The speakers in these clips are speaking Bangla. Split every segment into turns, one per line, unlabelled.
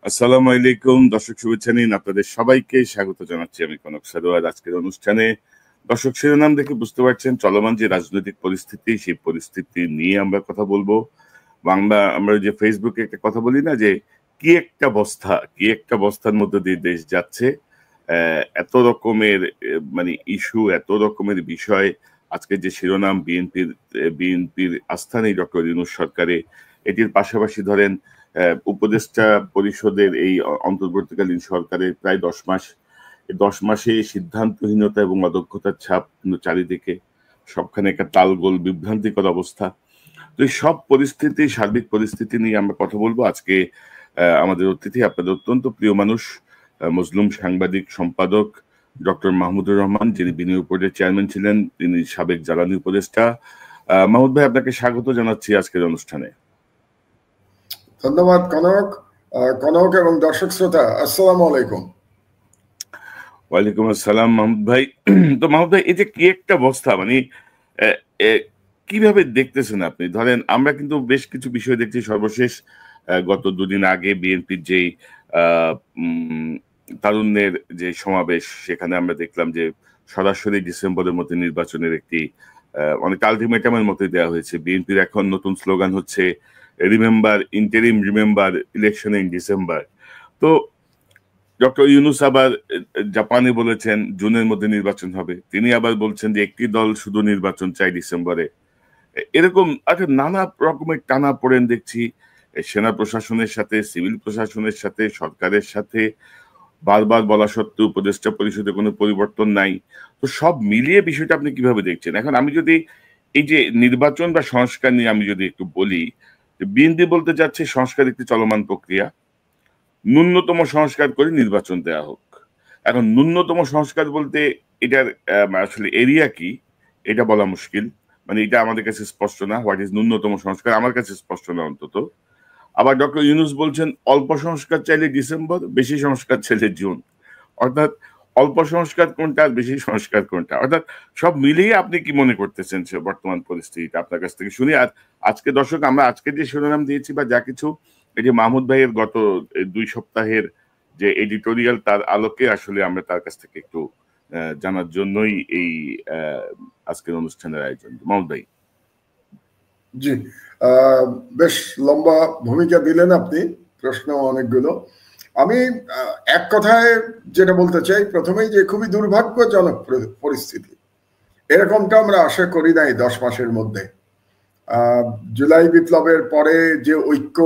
আসসালামু আলাইকুম দর্শক, শুভেচ্ছা নিন। আপনাদের সবাইকে স্বাগত জানাচ্ছি আমি কনক সারোয়ার আজকের অনুষ্ঠানে। দর্শক, শিরোনাম দেখে বুঝতে পারছেন চলমান যে রাজনৈতিক পরিস্থিতি, সেই পরিস্থিতি নিয়ে আমরা কথা বলবো। আমরা যে ফেসবুকে একটা কথা বলি না, যে কি একটা বস্তার মধ্যে দিয়ে দেশ যাচ্ছে। এত রকমের মানে ইস্যু, এত রকমের বিষয়। আজকে যে শিরোনাম বিএনপির আস্থা নেই ডক্টর ইউনূস সরকারে, এটির পাশাপাশি ধরেন উপদেষ্টা পরিষদের এই অন্তর্বর্তীকালীন সরকারের প্রায় 10 মাস, এই 10 মাসে সিদ্ধান্তহীনতা এবং অদক্ষতার ছাপ কিন্তু চারিদিকে, সবখানে একটা তালগোল বিভ্রান্তিকর অবস্থা। তো এই সব পরিস্থিতি, সার্বিক পরিস্থিতি নিয়ে আমরা কথা বলবো আজকে। আমাদের অতিথি আপনাদের অত্যন্ত প্রিয় মানুষ, মজলুম সাংবাদিক সম্পাদক ডক্টর মাহমুদুর রহমান, যিনি বিনিয়োগ বোর্ডের চেয়ারম্যান ছিলেন, তিনি সাবেক জ্বালানি উপদেষ্টা। মাহমুদ ভাই, আপনাকে স্বাগত জানাচ্ছি আজকের অনুষ্ঠানে।
ধন্যবাদ কনক। কনক এবং দর্শক শ্রোতা, আসসালামু আলাইকুম।
ওয়ালাইকুম আসসালাম মাহমুদ ভাই। তো মাহমুদ ভাই, এই যে কি একটা অবস্থা, মানে কিভাবে দেখতেছেন আপনি? ধরেন আমরা কিন্তু বেশ কিছু বিষয় দেখছি। সর্বশেষ গত দুদিন আগে বিএনপির যেই তারুণ্যের যে সমাবেশ, সেখানে আমরা দেখলাম যে সরাসরি ডিসেম্বরের মধ্যে নির্বাচনের একটি অনেক আলটিমেটামের মধ্যে দেওয়া হয়েছে। বিএনপির এখন নতুন স্লোগান হচ্ছে remember interim, remember election in December. তো ডক্টর ইউনূস আবার জাপানে বলেছেন জুনের মধ্যে নির্বাচন হবে। তিনি আবার বলছেন যে একটি দল শুধু নির্বাচন চাই ডিসেম্বরে। এরকম একটা নানা রকমের টানা পড়েন দেখছি সেনা প্রশাসনের সাথে, সিভিল প্রশাসনের সাথে, সরকারের সাথে। বারবার বলা সত্ত্বেও উপদেষ্টা পরিষদে কোনো পরিবর্তন নাই। তো সব মিলিয়ে বিষয়টা আপনি কিভাবে দেখছেন? এখন আমি যদি এই যে নির্বাচন বা সংস্কার নিয়ে আমি যদি একটু বলি, বিএনপি বলতে যাচ্ছে সংস্কার একটি চলমান প্রক্রিয়া, ন্যূনতম সংস্কার করে নির্বাচন দেওয়া হোক। এখন ন্যূনতম সংস্কার বলতে এটার আসলে এরিয়া কি, এটা বলা মুশকিল। মানে এটা আমাদের কাছে স্পষ্ট না। হোয়াট ইজ ন্যূনতম সংস্কার, আমার কাছে স্পষ্ট না অন্তত। আবার ডক্টর ইউনূস বলছেন অল্প সংস্কার চাইলে ডিসেম্বর, বেশি সংস্কার চাইলে জুন। অর্থাৎ অল্প সংস্কার কোনটা আর বেশি সংস্কার কোনটা? অর্থাৎ সব মিলিয়ে আপনি কি মনে করতেছেন সে বর্তমান পরিস্থিতিটা? আপনার কাছ থেকে শুনি। আর আজকে দর্শক, আমরা আজকে যে শিরোনাম দিয়েছি বা যা কিছু, এই যে মাহমুদ ভাইয়ের গত 2 সপ্তাহের যে এডিটোরিয়াল, তার আলোকে আসলে আমরা তার কাছ থেকে একটু জানার জন্যই এই আজকের অনুষ্ঠানের আয়োজন। মাহমুদ ভাই।
জি, বেশ লম্বা ভূমিকা দিলেন আপনি, প্রশ্ন অনেকগুলো। আমি এক কথায় যেটা বলতে চাই প্রথমেই, যে খুবই দুর্ভাগ্যজনক পরিস্থিতি। এরকমটা আমরা আশা করি নাই 10 মাসের মধ্যে। জুলাই বিপ্লবের পরে যে ঐক্য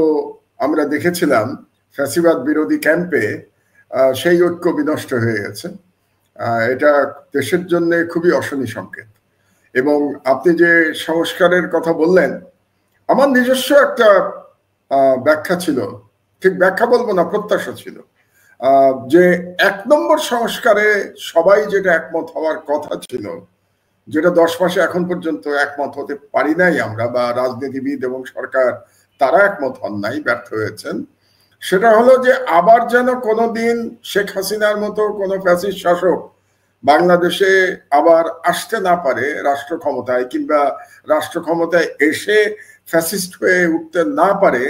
আমরা দেখেছিলাম ফ্যাসিবাদ বিরোধী ক্যাম্পে, সেই ঐক্য বিনষ্ট হয়ে গেছে। এটা দেশের জন্য খুবই অশনি সংকেত। এবং আপনি যে সংস্কারের কথা বললেন, আমার নিজস্ব একটা ব্যাখ্যা ছিল, ঠিক ব্যাখ্যা বলবো না, প্রত্যাশা ছিল যে 1 নম্বর সংস্কারে সবাই যেটা একমত হওয়ার কথা ছিল, যেটা 10 মাসে এখন পর্যন্ত একমত হতে পারি নাই আমরা, বা রাজনীতিবিদ এবং সরকার তারা একমত হন নাই, ব্যর্থ হয়েছেন। সেটা হলো যে আবার যেন কোনোদিন শেখ হাসিনার মতো কোনো ফ্যাসিস্ট শাসক বাংলাদেশে আবার আসতে না পারে রাষ্ট্র ক্ষমতায়, কিংবা রাষ্ট্র ক্ষমতায় এসে ফ্যাসিস্ট হয়ে উঠতে না পারে।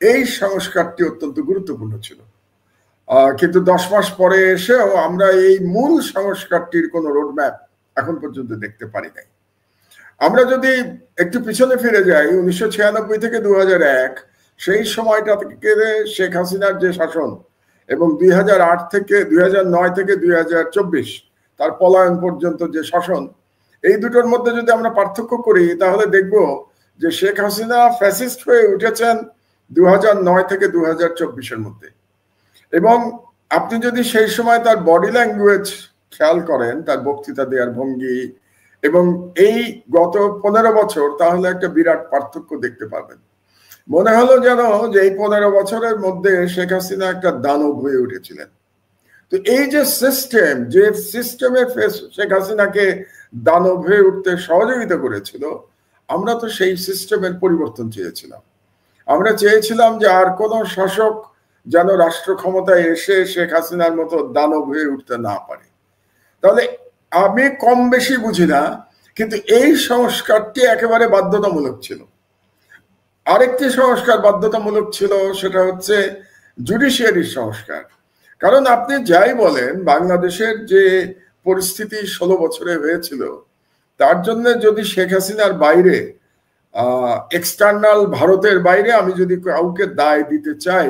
এই সংস্কারটি অত্যন্ত গুরুত্বপূর্ণ ছিল। কিন্তু 10 মাস পরে এসেও আমরা এই মূল সংস্কারটির কোনো রোডম্যাপ এখন পর্যন্ত দেখতে পারি নাই। আমরা যদি একটু পিছনে ফিরে যাই, 1996 থেকে 2001, সেই সময়টা থেকে শেখ হাসিনার যে শাসন, এবং 2009 থেকে 2024 তার পলায়ন পর্যন্ত যে শাসন, এই দুটোর মধ্যে যদি আমরা পার্থক্য করি, তাহলে দেখব যে শেখ হাসিনা ফ্যাসিস্ট হয়ে উঠেছেন 2009 থেকে 2024-এর মধ্যে। এবং আপনি যদি সেই সময় তার বডি ল্যাঙ্গুয়েজ খেয়াল করেন, তার বক্তৃতা দেওয়ার ভঙ্গি, এবং এই গত 15 বছর, তাহলে একটা বিরাট পার্থক্য দেখতে পাবেন। মনে হলো যেন যে এই 15 বছরের মধ্যে শেখ হাসিনা একটা দানব হয়ে উঠেছিলেন। তো এই যে সিস্টেম, যে সিস্টেমে শেখ হাসিনাকে দানব হয়ে উঠতে সহযোগিতা করেছিল, আমরা তো সেই সিস্টেমের পরিবর্তন চেয়েছিলাম। আমরা চেয়েছিলাম যে আর কোন শাসক যেন রাষ্ট্র ক্ষমতায় এসে শেখ হাসিনার মতো দানব হয়ে উঠতে না পারে। তাহলে আমি কম বেশি বুঝি না, কিন্তু এই সংস্কারটি একেবারে বাধ্যতামূলক ছিল। আরেকটি সংস্কার বাধ্যতামূলক ছিল, সেটা হচ্ছে জুডিশিয়ারির সংস্কার। কারণ আপনি যাই বলেন, বাংলাদেশের যে পরিস্থিতি 16 বছরে হয়েছিল, তার জন্য যদি শেখ হাসিনার বাইরে এক্সটার্নাল ভারতের বাইরে আমি যদি কাউকে দায় দিতে চাই,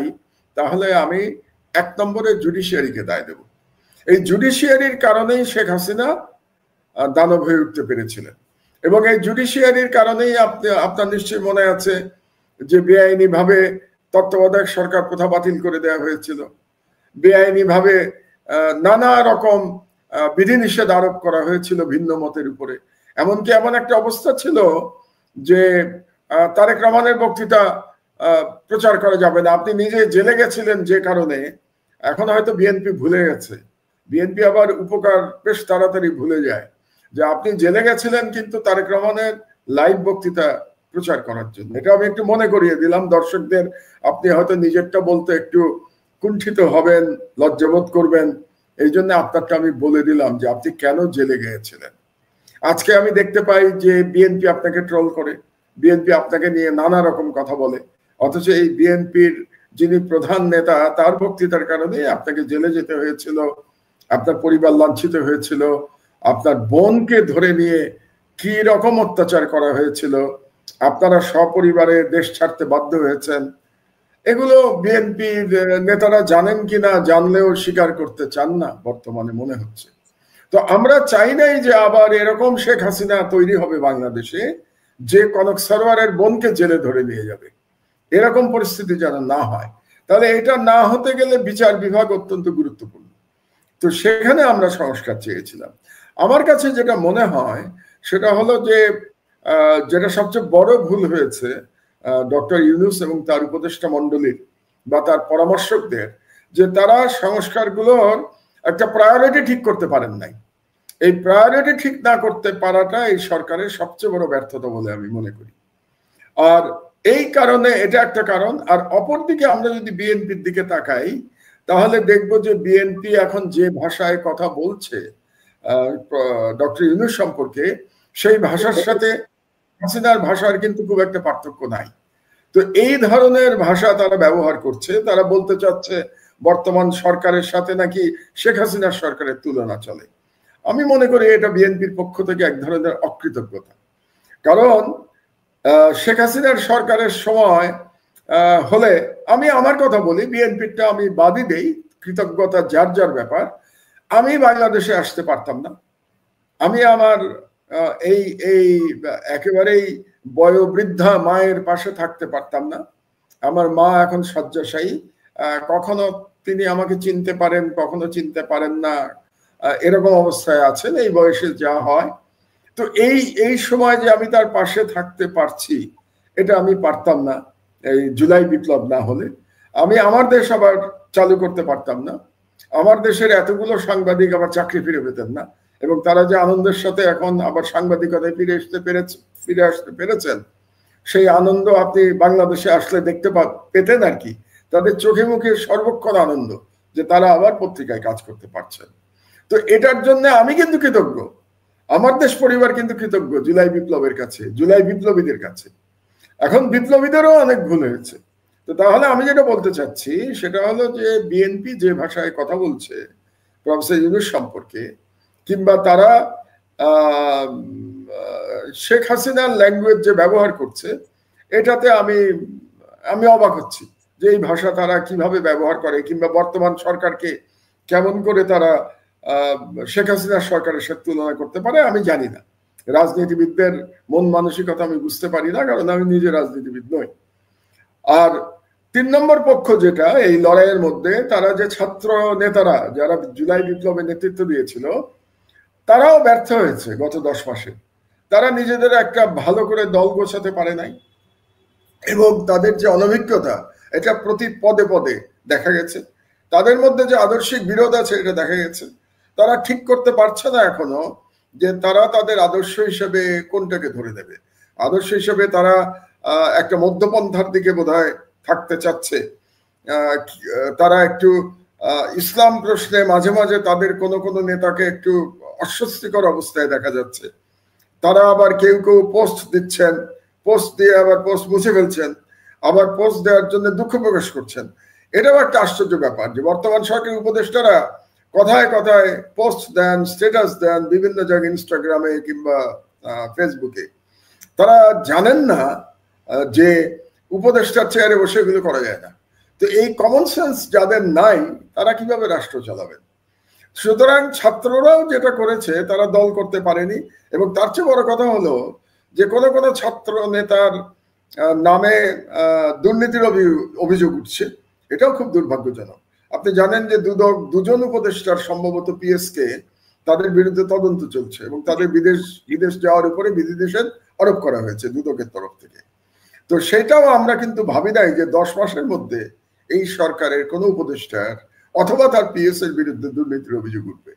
তাহলে আমি 1 নম্বরে জুডিশিয়ারিকে দায় দেব। এই জুডিশিয়ারির কারণেই শেখ হাসিনা দানব হয়ে উঠতে পেরেছিলেন, এবং এই জুডিশিয়ারির কারণেই আপনার নিশ্চয়ই মনে আছে যে বেআইনি ভাবে তত্ত্বাবধায়ক সরকার প্রথা বাতিল করে দেওয়া হয়েছিল, বেআইনি ভাবে নানা রকম বিধিনিষেধ আরোপ করা হয়েছিল ভিন্ন মতের উপরে। এমনকি এমন একটা অবস্থা ছিল যে তারেক রহমানের বক্তৃতা প্রচার করা যাবে না। আপনি নিজে জেলে গেছিলেন, যে কারণে এখন হয়তো বিএনপি ভুলে গেছে। বিএনপি আবার উপকার বেশ তাড়াতাড়ি ভুলে যায়, যে আপনি জেলে গেছিলেন কিন্তু তারেক রহমানের লাইভ বক্তৃতা প্রচার করার জন্য। এটা আমি একটু মনে করিয়ে দিলাম দর্শকদের। আপনি হয়তো নিজেরটা বলতে একটু কুণ্ঠিত হবেন, লজ্জাবোধ করবেন, এই জন্য আপনারটা আমি বলে দিলাম যে আপনি কেন জেলে গিয়েছিলেন। আজকে আমি দেখতে পাই যে বিএনপি আপনাকে ট্রোল করে, বিএনপি আপনাকে নিয়ে নানা রকম কথা বলে, অথচ এই বিএনপির যিনি প্রধান নেতা, তার বক্তৃতার কারণে আপনাকে জেলে যেতে হয়েছিল, আপনার পরিবার লাঞ্ছিত হয়েছিল, আপনার বোনকে ধরে নিয়ে কি রকম অত্যাচার করা হয়েছিল, আপনারা সপরিবারে দেশ ছাড়তে বাধ্য হয়েছেন। এগুলো বিএনপির নেতারা জানেন কিনা, জানলেও স্বীকার করতে চান না বর্তমানে মনে হচ্ছে। তো আমরা চাই নাই যে আবার এরকম শেখ হাসিনা তৈরি হবে বাংলাদেশে, যে কনক সরোয়ারের বোনকে জেলে ধরে নিয়ে যাবে। এরকম পরিস্থিতি যেন না হয়। তাহলে এটা না হতে গেলে বিচার বিভাগ অত্যন্ত গুরুত্বপূর্ণ। তো সেখানে আমরা সংস্কার চেয়েছিলাম। আমার কাছে যেটা মনে হয় সেটা হলো যে যেটা সবচেয়ে বড় ভুল হয়েছে ডক্টর ইউনূস এবং তার উপদেষ্টা মণ্ডলীর বা তার পরামর্শকদের, যে তারা সংস্কারগুলোর একটা প্রায়োরিটি ঠিক করতে পারেন নাই। এই প্রায়োরিটি ঠিক না করতে পারাটা এই সরকারের সবচেয়ে বড় ব্যর্থতা বলে আমি মনে করি। আর এই কারণে এটা একটা কারণ। আর অপরদিকে আমরা যদি বিএনপির দিকে তাকাই, তাহলে দেখব যে বিএনপি এখন যে ভাষায় কথা বলছে ডক্টর ইউনূস সম্পর্কে, সেই ভাষার সাথে হাসিনার ভাষার কিন্তু খুব একটা পার্থক্য নাই। তো এই ধরনের ভাষা তারা ব্যবহার করছে। তারা বলতে চাচ্ছে বর্তমান সরকারের সাথে নাকি শেখ হাসিনার সরকারের তুলনা চলে। আমি মনে করি এটা বিএনপির পক্ষ থেকে এক ধরনের অকৃতজ্ঞতা। কারণ শেখ হাসিনার সরকারের সময় হলে, আমি আমার কথা বলি, বিএনপিটা আমি বাদই দেই, কৃতজ্ঞতা যার যার ব্যাপার, আমি বাংলাদেশে আসতে পারতাম না। আমি আমার এই একেবারেই বয়োবৃদ্ধা মায়ের পাশে থাকতে পারতাম না। আমার মা এখন শয্যাশায়ী, কখনো তিনি আমাকে চিনতে পারেন, কখনো চিনতে পারেন না, এরকম অবস্থায় আছেন, এই বয়সে যা হয়। তো এই সময় যে আমি তার পাশে থাকতে পারছি, এটা আমি পারতাম না এই জুলাই বিপ্লব না হলে। আমি আমার দেশ আবার চালু করতে পারতাম না। আমার দেশের এতগুলো সাংবাদিক আবার চাকরি ফিরে পেতেন না, এবং তারা যে আনন্দের সাথে এখন আবার সাংবাদিকতায় ফিরে আসতে পেরেছেন, সেই আনন্দ আপনি বাংলাদেশে আসলে দেখতে পেতেন আর কি। তাদের চোখে মুখে সর্বক্ষণ আনন্দ যে তারা আবার পত্রিকায় কাজ করতে পারছেন। তো এটার জন্য আমি কিন্তু কৃতজ্ঞ, আমার দেশ পরিবার কিন্তু কৃতজ্ঞ জুলাই বিপ্লবের কাছে, জুলাই বিপ্লবীদের কাছে। এখন বিপ্লবীদেরও অনেক ভুল হয়েছে। তো তাহলে আমি যেটা বলতে চাচ্ছি সেটা হলো যে বিএনপি যে ভাষায় কথা বলছে প্রফেসর ইউনূস সম্পর্কে, কিংবা তারা শেখ হাসিনার ল্যাঙ্গুয়েজ যে ব্যবহার করছে, এটাতে আমি অবাক হচ্ছি যে এই ভাষা তারা কিভাবে ব্যবহার করে, কিংবা বর্তমান সরকারকে কেমন করে তারা শেখ হাসিনার সরকারের সাথে তুলনা করতে পারে আমি জানি না। রাজনীতিবিদদের মন মানসিকতা আমি বুঝতে পারি না, কারণ আমি নিজে রাজনীতিবিদ নই। আর 3 নম্বর পক্ষ যেটা এই লড়াইয়ের মধ্যে, তারা যে ছাত্র নেতারা যারা জুলাই বিপ্লবে নেতৃত্ব দিয়েছিল, তারাও ব্যর্থ হয়েছে গত 10 মাসে। তারা নিজেদের একটা ভালো করে দল গোছাতে পারে নাই, এবং তাদের যে অনভিজ্ঞতা এটা প্রতি পদে পদে দেখা গেছে। তাদের মধ্যে যে আদর্শিক বিরোধ আছে এটা দেখা গেছে। তারা ঠিক করতে পারছে না এখনো যে তারা তাদের আদর্শ হিসেবে কোনটাকে ধরে দেবে। আদর্শ হিসেবে তারা একটা মধ্যপন্থার দিকে বোধহয় থাকতে চাচ্ছে। তারা একটু ইসলাম প্রশ্নে মাঝে মাঝে তাদের কোনো কোনো নেতাকে একটু অস্বস্তিকর অবস্থায় দেখা যাচ্ছে। তারা আবার কেউ কেউ পোস্ট দিচ্ছেন, পোস্ট দিয়ে আবার পোস্ট মুছে ফেলছেন, আবার পোস্ট দেওয়ার জন্য দুঃখ প্রকাশ করছেন। এটাও একটা আশ্চর্য ব্যাপার যে বর্তমান সরকারি উপদেষ্টারা কথায় কথায় পোস্ট দেন, স্ট্যাটাস দেন বিভিন্ন জায়গায়, ইনস্টাগ্রামে কিংবা ফেসবুকে। তারা জানেন না যে উপদেষ্টার চেয়ারে বসে এগুলো করা যায় না। তো এই কমন সেন্স যাদের নাই তারা কিভাবে রাষ্ট্র চালাবেন? সুতরাং ছাত্ররাও যেটা করেছে, তারা দল করতে পারেনি। এবং তার চেয়ে বড় কথা হলো যে কোন কোন ছাত্র নেতার নামে দুর্নীতির অভিযোগ উঠছে, এটাও খুব দুর্ভাগ্যজনক। আপনি জানেন যে দুজন উপদেষ্টার সম্ভবত পিএসকে তাদের বিরুদ্ধে তদন্ত চলছে এবং তাদের বিদেশ যাওয়ার উপরে বিধিনিষেধ আরোপ করা হয়েছে দুদকের তরফ থেকে। তো সেটাও আমরা কিন্তু ভাবি নাই যে 10 মাসের মধ্যে এই সরকারের কোন উপদেষ্টার অথবা তার পিএস এর বিরুদ্ধে দুর্নীতির অভিযোগ উঠবে।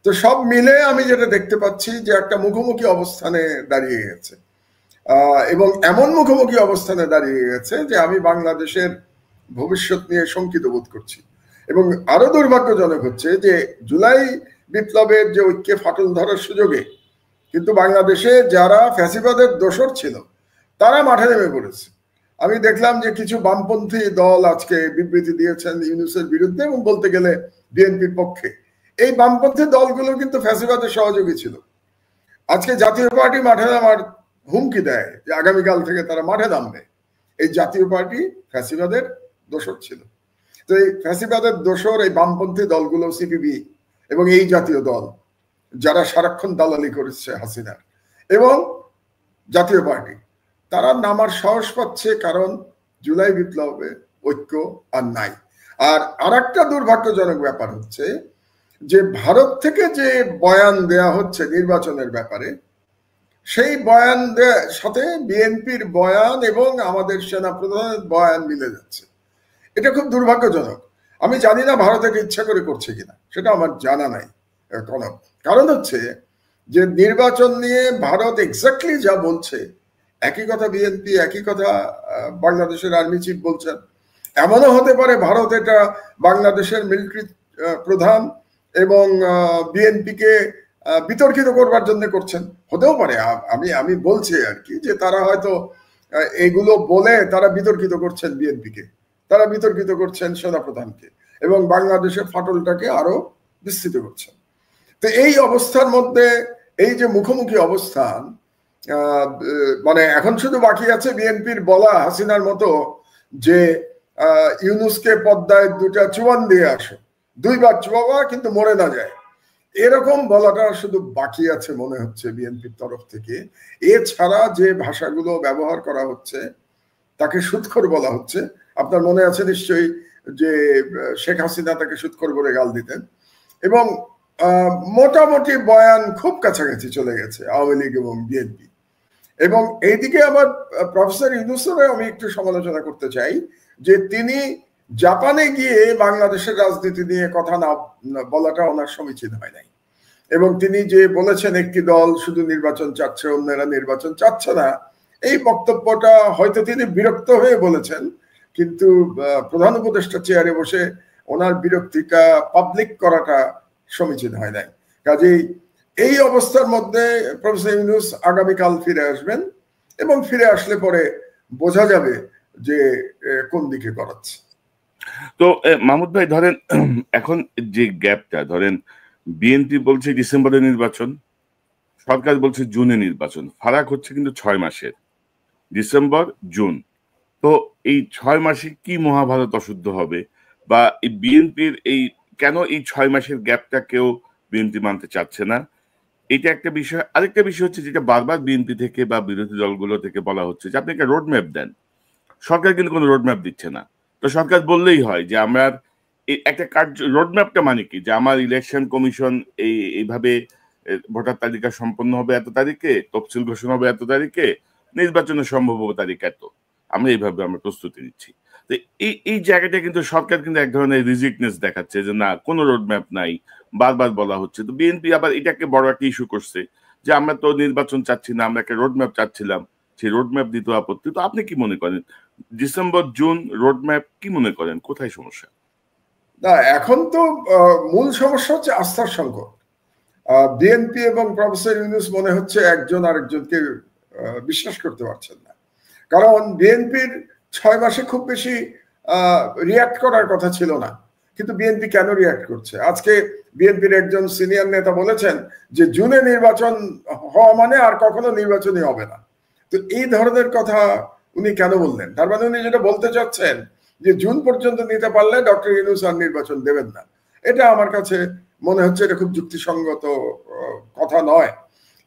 তো সব মিলে আমি যেটা দেখতে পাচ্ছি যে একটা মুখোমুখি অবস্থানে দাঁড়িয়ে গেছে, এবং এমন মুখোমুখি অবস্থানে দাঁড়িয়ে গেছে যে আমি বাংলাদেশের ভবিষ্যৎ নিয়ে শঙ্কিত বোধ করছি। এবং আরো দুর্ভাগ্যজনক হচ্ছে যে জুলাই বিপ্লবের যে ঐক্যে ফাটল ধরার সুযোগে কিন্তু বাংলাদেশে যারা ফ্যাসিবাদের দোসর ছিল তারা মাঠে নেমে পড়েছে। আমি দেখলাম যে কিছু বামপন্থী দল আজকে বিবৃতি দিয়েছেন ইউনূসের বিরুদ্ধে এবং বলতে গেলে বিএনপির পক্ষে। এই বামপন্থী দলগুলো কিন্তু ফ্যাসিবাদের সহযোগী ছিল। আজকে জাতীয় পার্টি মাঠে নামার হুমকি দেয় যে আগামীকাল থেকে তারা মাঠে নামবে। এই জাতীয় পার্টি ফ্যাসিবাদের দোসর ছিল। তো এই ফ্যাসিবাদের দোসর এই বামপন্থী দলগুলো, সিপিবি এবং এই জাতীয় দল যারা সারাক্ষণ দালালি করেছে হাসিনার, এবং জাতীয় পার্টি, তারা নামার সাহস পাচ্ছে কারণ জুলাই বিপ্লবে ঐক্য আর নাই। আর একটা দুর্ভাগ্যজনক ব্যাপার হচ্ছে যে ভারত থেকে যে বয়ান দেয়া হচ্ছে নির্বাচনের ব্যাপারে, সেই বয়ান সাথে বিএনপির বয়ান এবং আমাদের সেনা প্রধানের বয়ান মিলে যাচ্ছে। এটা খুব দুর্ভাগ্যজনক। আমি জানি না ভারত এটা ইচ্ছা করে করছে কিনা, সেটা আমার জানা নাই। কারণ হচ্ছে যে নির্বাচন নিয়ে ভারত এক্স্যাক্টলি যা বলছে একই কথা বিএনপি, একই কথা বাংলাদেশের আর্মি চিফ বলছেন। এমনও হতে পারে ভারত এটা বাংলাদেশের মিলিটারি প্রধান এবং বিএনপিকে বিতর্কিত করবার জন্য করছেন, হতেও পারে। আমি বলছি আর কি যে তারা হয়তো এগুলো বলে তারা বিতর্কিত করছেন বিএনপিকে, তারা বিতর্কিত করছেন সেনাপ্রধানকে এবং বাংলাদেশের ফাটলটাকে আরো বিস্তৃত করছেন। তো এই অবস্থার মধ্যে এই যে মুখোমুখি অবস্থান, মানে এখন শুধু বাকি আছে বিএনপির বলা হাসিনার মতো যে ইউনূসকে পদ্মায় 2টা চুবান দিয়ে আসো, 2বার চুবাবা কিন্তু মরে না যায়, এরকম বলাটা শুধু বাকি আছে মনে হচ্ছে বিএনপির তরফ থেকে। এছাড়া যে ভাষাগুলো ব্যবহার করা হচ্ছে তাকে সুৎখর বলা হচ্ছে। আপনার মনে আছে নিশ্চয়ই যে শেখ হাসিনা তাকে সুৎখর বলে গাল দিতেন, এবং মোটামুটি বয়ান খুব কাছাকাছি চলে গেছে আওয়ামী লীগ এবং বিএনপি। এবং এইদিকে আবার প্রফেসর ইউনূসের আমি একটু সমালোচনা করতে চাই যে তিনি জাপানে গিয়ে বাংলাদেশের রাজনীতি নিয়ে কথা না বলাটা ওনার সমীচীন হয় নাই। এবং তিনি যে বলেছেন একটি দল শুধু নির্বাচন চাচ্ছে, অন্যরা নির্বাচন চাচ্ছে না, এই বক্তব্যটা হয়তো তিনি বিরক্ত হয়ে বলেছেন, কিন্তু প্রধান উপদেষ্টা চেয়ারে বসে ওনার বিরক্তিটা পাবলিক করাটা সমীচীন হয় নাই। কাজেই এই অবস্থার মধ্যে প্রফেসর ইউনূস আগামীকাল ফিরে আসবেন এবং ফিরে আসলে পরে বোঝা যাবে যে কোন দিকে করাচ্ছে।
তো মাহমুদ ভাই, ধরেন এখন যে গ্যাপটা, ধরেন বিএনপি বলছে ডিসেম্বরে নির্বাচন, সরকার বলছে জুনে নির্বাচন, ফারাক হচ্ছে কিন্তু 6 মাসের, ডিসেম্বর জুন। তো এই 6 মাসে কি মহাভারত অশুদ্ধ হবে? বা এই বিএনপির এই কেন এই 6 মাসের গ্যাপটা কেউ বিএনপি মানতে চাচ্ছে না, এটা একটা বিষয়। আরেকটা বিষয় হচ্ছে যেটা বারবার বিএনপি থেকে বা বিরোধী দলগুলো থেকে বলা হচ্ছে যে আপনি একটা রোডম্যাপ দেন। সরকার কিন্তু কোনো রোডম্যাপ দিচ্ছে না। তো সরকার বললেই হয় যে আমরা একটা কার্য, রোডম্যাপটা মানে কি, যে আমার ইলেকশন কমিশন এইভাবে ভোটার তালিকা সম্পন্ন হবে এত তারিখে, তফসিল ঘোষণা হবে এত তারিখে, নির্বাচনের সম্ভাব্য তারিখ এত, আমরা এইভাবে আমরা প্রস্তুতি নিচ্ছি। তো এই জায়গাটা কিন্তু সরকার কিন্তু এক ধরনের রিজিকনেস দেখাচ্ছে যে না, কোনো রোডম্যাপ নাই, বারবার বলা হচ্ছে। তো বিএনপি আবার এটাকে বড় একটা ইস্যু করছে যে আমরা তো নির্বাচন চাচ্ছি না, আমরা একটা রোডম্যাপ চাচ্ছিলাম, সেই রোডম্যাপ দিতে আপত্তি। তো আপনি কি মনে করেন ডিসেম্বর জুন রোডম্যাপ কি মনে করেন, কোথায় সমস্যা?
না, এখন তো মূল সমস্যা হচ্ছে আস্থার সংকট। বিএনপি এবং প্রফেসর ইউনূস মনে হচ্ছে একজন আরেকজনকে বিশ্বাস করতে পারছেন না। কারণ বিএনপির 6 মাসে খুব বেশি রিয়াক্ট করার কথা ছিল না, কিন্তু বিএনপি কেন রিয়াক্ট করছে? আজকে বিএনপির একজন সিনিয়র নেতা বলেছেন যে জুনে নির্বাচন হওয়া মানে আর কখনো নির্বাচনই হবে না। তো এই ধরনের কথা উনি কেন বললেন? তার মানে উনি যেটা বলতে চাচ্ছেন যে জুন পর্যন্ত নিতে পারলে ডক্টর ইউনূস আর নির্বাচন দেবেন না। এটা আমার কাছে মনে হচ্ছে এটা খুব যুক্তিসঙ্গত কথা নয়।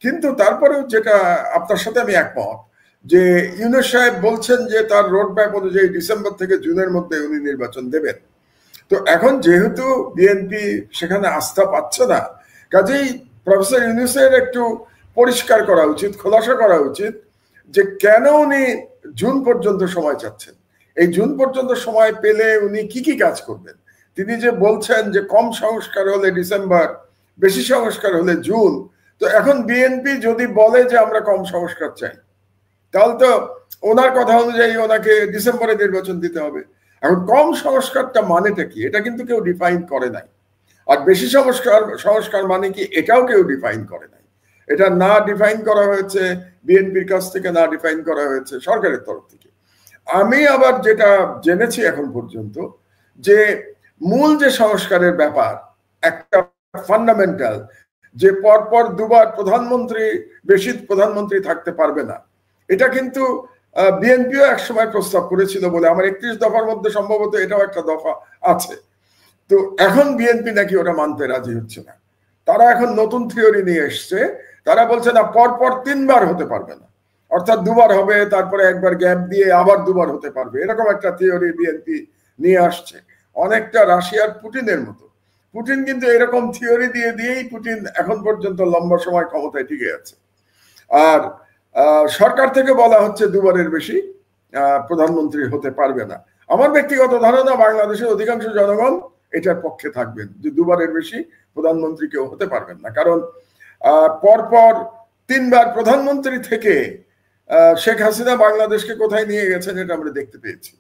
কিন্তু তারপরেও যেটা আপনার সাথে আমি একমত যে ইউনূস সাহেব বলছেন যে তার রোড ম্যাপ অনুযায়ী ডিসেম্বর থেকে জুনের মধ্যে উনি নির্বাচন দেবেন। তো এখন যেহেতু বিএনপি সেখানে আস্থা পাচ্ছে না, কাজেই প্রফেসর ইউনূসের একটু পরিষ্কার করা উচিত, খোলাসা করা উচিত যে কেন উনি জুন পর্যন্ত সময় চাচ্ছেন। এই জুন পর্যন্ত সময় পেলে উনি কি কি কাজ করবেন? তিনি যে বলছেন যে কম সংস্কার হলে ডিসেম্বর, বেশি সংস্কার হলে জুন, তো এখন বিএনপি যদি বলে যে আমরা কম সংস্কার চাই, তাহলে তো ওনার কথা অনুযায়ী ওনাকে ডিসেম্বরে নির্বাচন দিতে হবে। এখন কম সংস্কারটা মানেটা কি, এটা কিন্তু কেউ ডিফাইন করে নাই। আর বেশি সংস্কার মানে কি, এটাও কেউ ডিফাইন করে নাই। এটা না ডিফাইন করা হয়েছে বিএনপির কাছ থেকে, না ডিফাইন করা হয়েছে সরকারের তরফ থেকে। আমি আবার যেটা জেনেছি এখন পর্যন্ত যে মূল যে সংস্কারের ব্যাপার, একটা ফান্ডামেন্টাল যে পরপর দুবার প্রধানমন্ত্রী, বেশি প্রধানমন্ত্রী থাকতে পারবে না, এটা কিন্তু বিএনপিও একসময় প্রস্তাব করেছিল বলে আমার 31 দফার মধ্যে সম্ভবত এটাও একটা দফা আছে। তো এখন বিএনপি নাকি ওটা মানতে রাজি হচ্ছে না। তারা এখন নতুন থিওরি নিয়ে এসছে, তারা বলছে না পরপর 3 বার হতে পারবে না, অর্থাৎ 2 বার হবে, তারপরে একবার গ্যাপ দিয়ে আবার 2 বার হতে পারবে, এরকম একটা থিওরি বিএনপি নিয়ে আসছে, অনেকটা রাশিয়ার পুটিনের মতো। পুটিন কিন্তু এরকম থিওরি দিয়ে দিয়েই পুটিন এখন পর্যন্ত লম্বা সময় ক্ষমতায় টিকে আছে। আর সরকার থেকে বলা হচ্ছে 2 বারের বেশি প্রধানমন্ত্রী হতে পারবে না। আমার ব্যক্তিগত ধারণা বাংলাদেশের অধিকাংশ জনগণ এটার পক্ষে থাকবেন যে 2 বারের বেশি প্রধানমন্ত্রী কেউ হতে পারবেন না। কারণ পরপর 3 বার প্রধানমন্ত্রী থেকে শেখ হাসিনা বাংলাদেশকে কোথায় নিয়ে গেছেন এটা আমরা দেখতে পেয়েছি।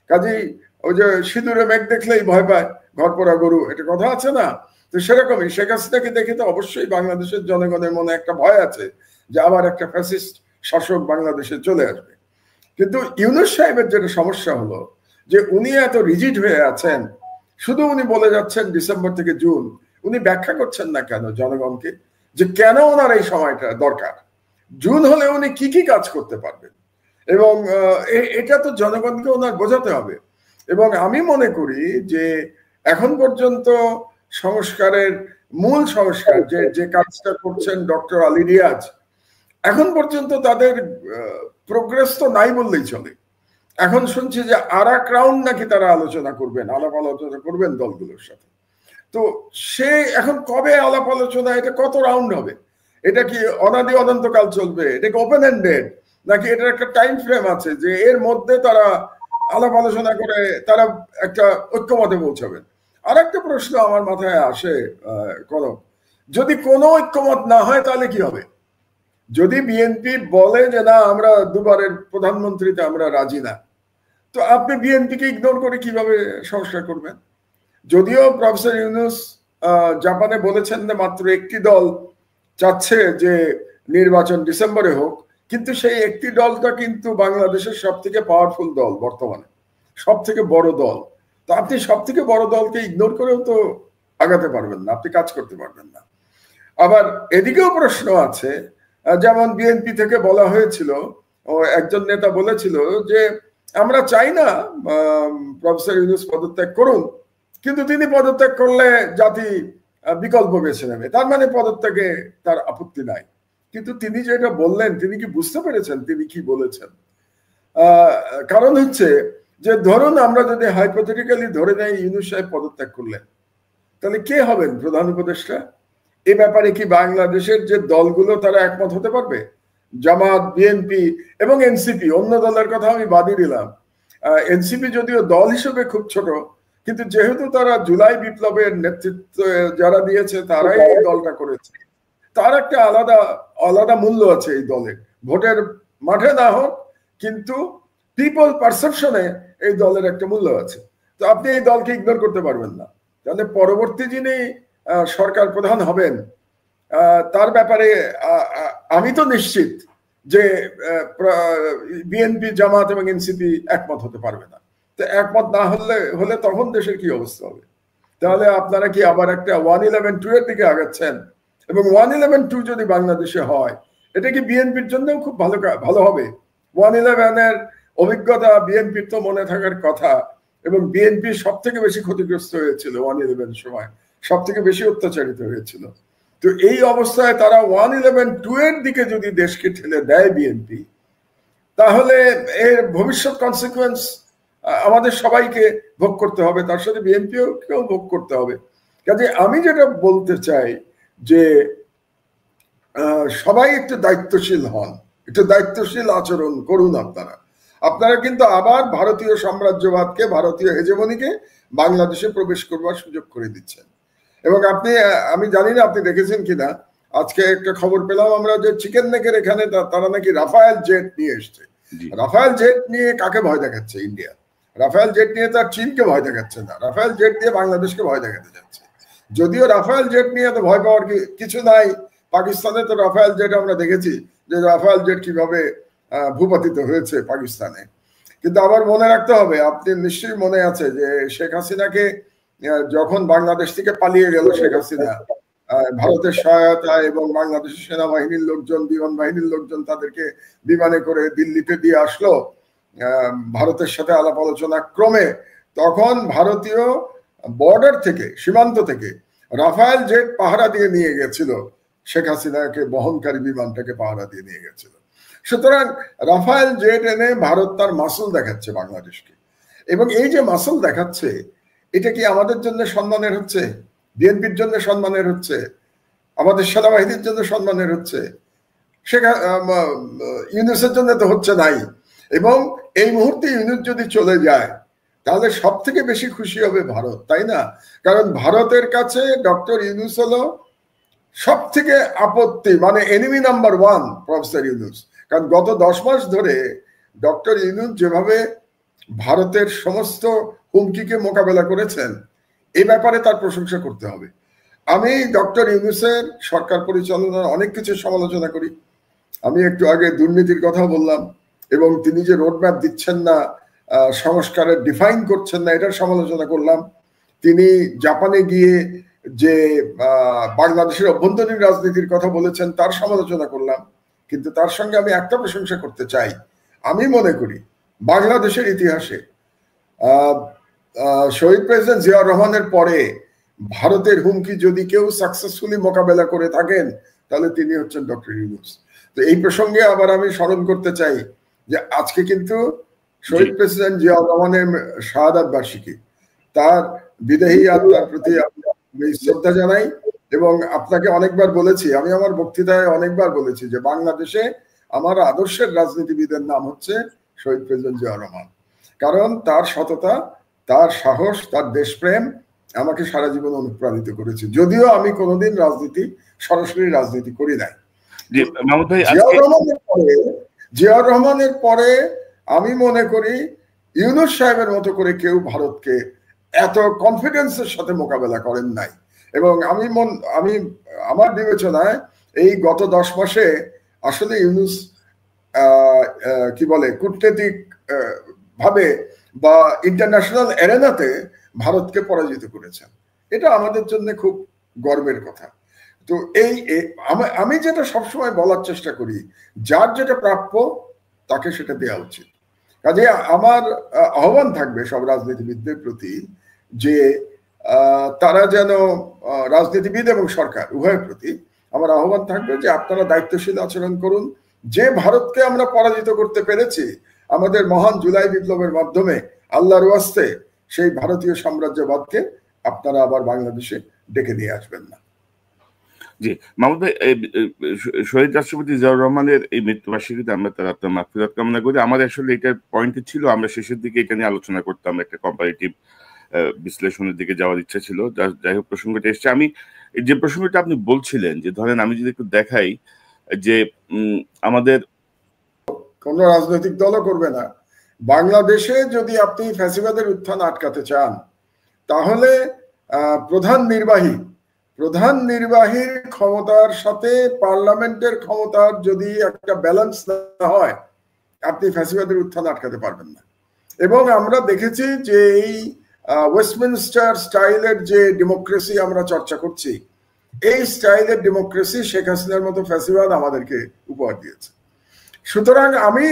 কাজেই ওই যে সিঁদুরে মেঘ দেখলেই ভয় পায় ঘর পোড়া গরু, এটা কথা আছে না? তো সেরকমই শেখ হাসিনাকে দেখে তো অবশ্যই বাংলাদেশের জনগণের মনে একটা ভয় আছে যে আবার একটা ফ্যাসিস্ট শাসক বাংলাদেশে চলে আসবে। কিন্তু ইউনূস সাহেবের যেটা সমস্যা হলো যে উনি এত রিজিড হয়ে আছেন, শুধু উনি বলে যাচ্ছেন ডিসেম্বর থেকে জুন, উনি ব্যাখ্যা করছেন না কেন জনগণকে যে কেন ওনার এই সময়টা দরকার, জুন হলে উনি কি কি কাজ করতে পারবেন, এবং এটা তো জনগণকে ওনার বোঝাতে হবে। এবং আমি মনে করি যে এখন পর্যন্ত সংস্কারের মূল সংস্কার যে কাজটা করছেন ডক্টর আলী রিয়াজ, এখন পর্যন্ত তাদের প্রোগ্রেস তো নাই বললেই চলে। এখন শুনছি যে আরেক রাউন্ড নাকি তারা আলোচনা করবেন, আলাপ আলোচনা করবেন দলগুলোর সাথে। তো সে এখন কবে আলাপ আলোচনা, এটা কত রাউন্ড হবে, এটা কি অনাদি অনন্তকাল চলবে, এটা কি ওপেন এন্ডেড, নাকি এটার একটা টাইম ফ্রেম আছে যে এর মধ্যে তারা আলাপ আলোচনা করে তারা একটা ঐক্যমতে পৌঁছাবেন? আর একটা প্রশ্ন আমার মাথায় আসে, যদি কোনো ঐক্যমত না হয় তাহলে কি হবে? যদি বিএনপি বলে যে না আমরা 2 বারের প্রধানমন্ত্রীতে আমরা রাজি না, তো আপনি বিএনপিকে ইগনোর করে কিভাবে সংস্কার করবেন? যদিও প্রফেসর ইউনূস জাপানে বলেছেন যে মাত্র একটি দল চাচ্ছে যে নির্বাচন ডিসেম্বরে হোক, কিন্তু সেই একটি দলটা কিন্তু বাংলাদেশের সব থেকে পাওয়ারফুল দল, বর্তমানে সব থেকে বড় দল। তো আপনি সব থেকে বড় দলকে ইগনোর করেও তো আগাতে পারবেন না, আপনি কাজ করতে পারবেন না। আবার এদিকেও প্রশ্ন আছে, যেমন বিএনপি থেকে বলা হয়েছিল, ও একজন নেতা বলেছিল যে আমরা চাই না প্রফেসর ইউনূস পদত্যাগ করুন, কিন্তু তিনি পদত্যাগ করলে জাতি বিকল্প বেছে নেবে, তার মানে পদত্যাগে তার আপত্তি নাই। কিন্তু তিনি যেটা বললেন, তিনি কি বুঝতে পেরেছেন তিনি কি বলেছেন? কারণ হচ্ছে যে ধরুন আমরা যদি হাইপোথেটিক্যালি ধরে নেই ইউনূস সাহেব পদত্যাগ করলেন, তাহলে কে হবেন প্রধান উপদেষ্টা? এ ব্যাপারে কি বাংলাদেশের যে দলগুলো তারা একমত হতে পারবে? জামাত, বিএনপি এবং এনসিপি, অন্য দলের কথা আমি বাদই দিলাম। এনসিপি যদিও দল হিসেবে খুব ছোট, কিন্তু যেহেতু তারা জুলাই বিপ্লবের নেতৃত্ব যারা দিয়েছে তারাই এই দলটা করেছে, তার একটা আলাদা মূল্য আছে এই দলের। ভোটের মাঠে না হোক, কিন্তু পিপল পারসেপশনে এই দলের একটা মূল্য আছে। তো আপনি এই দলকে ইগনোর করতে পারবেন না। তাহলে পরবর্তী যিনি সরকার প্রধান হবেন তার ব্যাপারে আমি তো নিশ্চিত যে বিএনপি, জামাত এবং এনসিপি একমত হতে পারবে না। তো একমত না হলে তখন দেশের কি অবস্থা হবে? তাহলে আপনারা কি আবার একটা 111-2 এর দিকে আগাচ্ছেন? এবং 111-2 যদি বাংলাদেশে হয়, এটা কি বিএনপির জন্যও খুব ভালো হবে? 111 এর অভিজ্ঞতা বিএনপির তো মনে থাকার কথা, এবং বিএনপি সব থেকে বেশি ক্ষতিগ্রস্ত হয়েছিল 111 সময়, সব থেকে বেশি অত্যাচারিত হয়েছিল। তো এই অবস্থায় তারা 111-2 এর দিকে যদি দেশকে ঠেলে দেয় বিএনপি, তাহলে এর ভবিষ্যৎ কনসিকুয়েন্স আমাদের সবাইকে ভোগ করতে হবে, তার সাথে বিএনপিও কেউ ভোগ করতে হবে। কাজে আমি যেটা বলতে চাই যে সবাই একটু দায়িত্বশীল হন, একটু দায়িত্বশীল আচরণ করুন। আপনারা কিন্তু আবার ভারতীয় সাম্রাজ্যবাদকে, ভারতীয় হেজেমনিকে বাংলাদেশে প্রবেশ করবার সুযোগ করে দিচ্ছেন। এবং আমি জানি না আপনি দেখেছেন কিনা, আজকে একটা খবর পেলাম আমরা যে চিকেন নেকের এখানে তারা নাকি রাফায়েল জেট নিয়ে এসছে। রাফায়েল জেট নিয়ে কাকে ভয় দেখাচ্ছে ইন্ডিয়া? রাফায়েল জেট নিয়ে তার চীনকে ভয় দেখাচ্ছে না, রাফায়েল জেট দিয়ে বাংলাদেশকে ভয় দেখাতে যাচ্ছে। যদিও রাফায়েল জেট নিয়ে তো ভয় পাওয়ার কিছু নাই, পাকিস্তানে তো রাফায়েল জেট আমরা দেখেছি যে রাফায়েল জেট কিভাবে ভূপাতিত হয়েছে পাকিস্তানে। কিন্তু আবার মনে রাখতে হবে, আপনি নিশ্চয়ই মনে আছে যে শেখ হাসিনাকে যখন বাংলাদেশ থেকে পালিয়ে গেল শেখ হাসিনা, ভারতের সহায়তা এবং বাংলাদেশের সেনাবাহিনীর লোকজন, বিমান বাহিনীর লোকজন তাদেরকে বিমানে করে দিল্লিতে দিয়ে আসলো ভারতের সাথে আলাপ আলোচনা ক্রমে, তখন ভারতীয় বর্ডার থেকে, সীমান্ত থেকে রাফায়েল জেট পাহারা দিয়ে নিয়ে গেছিল শেখ হাসিনাকে, বহনকারী বিমানটাকে পাহারা দিয়ে নিয়ে গেছিল। সুতরাং রাফায়েল জেট এনে ভারত তার মাসল দেখাচ্ছে বাংলাদেশকে, এবং এই যে মাসল দেখাচ্ছে, এটা কি আমাদের জন্য সম্মানের হচ্ছে? বিএনপির জন্য সম্মানের হচ্ছে? আমাদের সেনাবাহিনীর জন্য সম্মানের হচ্ছে? ইউনুসের জন্য তো হচ্ছে নাই। এবং এই মুহূর্তে ইউনুস যদি চলে যায়, তাহলে সব থেকে বেশি খুশি হবে ভারত, তাই না? কারণ ভারতের কাছে ডক্টর ইউনুস হলো সব থেকে আপত্তি, মানে এনিমি নাম্বার 1 প্রফেসর ইউনুস। কারণ গত 10 মাস ধরে ডক্টর ইউনুস যেভাবে ভারতের সমস্ত হুমকিকে মোকাবেলা করেছেন, এই ব্যাপারে তার প্রশংসা করতে হবে। আমি ডক্টর ইউনুসের সরকার পরিচালনার অনেক কিছু সমালোচনা করি। আমি একটু আগে দুর্নীতির কথা বললাম, এবং তিনি যে রোডম্যাপ দিচ্ছেন না, সংস্কারের ডিফাইন করছেন না, এটার সমালোচনা করলাম। তিনি জাপানে গিয়ে যে বাংলাদেশের অভ্যন্তরীণ রাজনীতির কথা বলেছেন, তার সমালোচনা করলাম। কিন্তু তার সঙ্গে আমি একটা প্রশংসা করতে চাই। আমি মনে করি বাংলাদেশের ইতিহাসে শহীদ প্রেসিডেন্ট জিয়াউর রহমানের পরে ভারতের হুমকি যদি কেউ সাকসেসফুলি মোকাবেলা করে থাকেন, তাহলে তিনি হচ্ছেন ডক্টর ইউনুস। তো এই প্রসঙ্গে আবার আমি স্মরণ করতে চাই যে আজকে কিন্তু শহীদ প্রেসিডেন্ট জিয়াউর রহমানের শাহাদাত বার্ষিকী। তার বিদেহী আত্মার প্রতি আমি শ্রদ্ধা জানাই, এবং আপনাকে অনেকবার বলেছি, আমি আমার বক্তৃতায় অনেকবার বলেছি যে বাংলাদেশে আমার আদর্শের রাজনীতিবিদের নাম হচ্ছে শহীদ প্রেসিডেন্ট জিয়াউর রহমান। কারণ তার সততা, তার সাহস, তার দেশপ্রেম আমাকে সারা জীবন অনুপ্রাণিত করেছে, যদিও আমি কোনোদিন সরাসরি রাজনীতি করি নাই। জিয়াউর রহমানের পরে আমি মনে করি ইউনুস সাহেবের মতো করে কেউ ভারতকে এত কনফিডেন্সের সাথে মোকাবেলা করেন নাই। এবং আমি আমার বিবেচনায় এই গত 10 মাসে আসলে ইউনুস কি বলে, কূটনৈতিক ভাবে বা ইন্টারন্যাশনাল এরেনাতে ভারতকে পরাজিত করেছেন। এটা আমাদের জন্য খুব গর্বের কথা। তো আমি যেটা সবসময় বলার চেষ্টা করি, যার যেটা প্রাপ্য তাকে সেটা দেওয়া উচিত। কাজে আমার আহ্বান থাকবে সব রাজনীতিবিদদের প্রতি যে তারা যেন, রাজনীতিবিদ এবং সরকার উভয়ের প্রতি আমার আহ্বান থাকবে যে আপনারা দায়িত্বশীল আচরণ করুন। যে ভারতকে আমরা পরাজিত করতে পেরেছি আমাদের মহান জুলাই বিপ্লবের মাধ্যমে, আল্লাহর ওয়াস্তে সেই ভারতীয় সাম্রাজ্যবাদকে আপনারা আবার বাংলাদেশে ডেকে নিয়ে আসবেন না।
জি মাহমুদ ভাই, শহীদ রাষ্ট্রপতি জিয়াউর রহমানের এই মৃত্যুবার্ষিকীতে আমরা তার আপনার মাগফিরাত কামনা করি। আমাদের আসলে এটা পয়েন্টে ছিল, আমরা শেষের দিকে এটা নিয়ে আলোচনা করতাম, একটা কম্পারেটিভ বিশ্লেষণের দিকে যাওয়ার ইচ্ছা ছিল। যাই হোক, প্রসঙ্গটা এসছে। আমি যে প্রসঙ্গটা আপনি বলছিলেন যে ধরেন আমি যদি একটু দেখাই যে আমাদের
কোন রাজনৈতিক দলও করবে না। বাংলাদেশে যদি আপনি ফ্যাসিবাদের উত্থান আটকাতে চান, তাহলে প্রধান নির্বাহীর ক্ষমতার সাথে পার্লামেন্টের ক্ষমতার যদি একটা ব্যালেন্স না হয়, আপনি ফ্যাসিবাদের উত্থান আটকাতে পারবেন না। এবং আমরা দেখেছি যে এই ওয়েস্টমিনস্টার স্টাইলের যে ডেমোক্রেসি আমরা চর্চা করছি, এই স্টাইলের ডেমোক্রেসি শেখ হাসিনার মতো ফ্যাসিবাদ আমাদেরকে উপহার দিয়েছে। সুতরাং আমি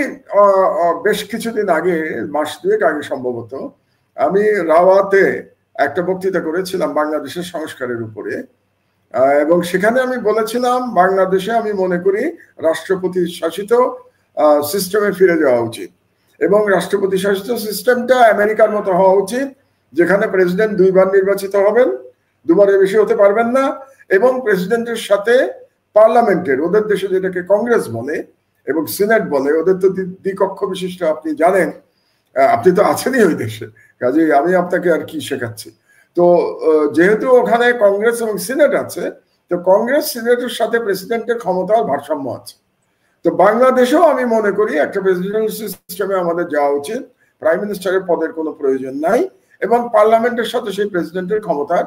বেশ কিছুদিন আগে, মাস দুয়েক আগে সম্ভবত, আমি রাওয়াতে একটা বক্তৃতা করেছিলাম বাংলাদেশের সংস্কারের উপরে, এবং সেখানে আমি বলেছিলাম বাংলাদেশে আমি মনে করি রাষ্ট্রপতি শাসিত সিস্টেমে ফিরে যাওয়া উচিত, এবং রাষ্ট্রপতি শাসিত সিস্টেমটা আমেরিকার মতো হওয়া উচিত, যেখানে প্রেসিডেন্ট 2 বার নির্বাচিত হবেন, 2 বারের বেশি হতে পারবেন না, এবং প্রেসিডেন্টের সাথে পার্লামেন্টের, ওদের দেশে যেটাকে কংগ্রেস বলে এবং সিনেট বলে, ওদের তো দ্বিকক্ষ বিশিষ্ট, আপনি জানেন, আপনি তো আছেনই ওই দেশে, কাজে আমি আপনাকে আর কি শেখাচ্ছি। তো যেহেতু ওখানে কংগ্রেস এবং সিনেট আছে, তো কংগ্রেস সিনেটের সাথে প্রেসিডেন্টের ক্ষমতার ভারসাম্য আছে। তো বাংলাদেশেও আমি মনে করি একটা প্রেসিডেন্সিয়াল সিস্টেমে আমাদের যাওয়া উচিত, প্রাইম মিনিস্টারের পদের কোনো প্রয়োজন নাই, এবং পার্লামেন্টের সাথে সেই প্রেসিডেন্টের ক্ষমতার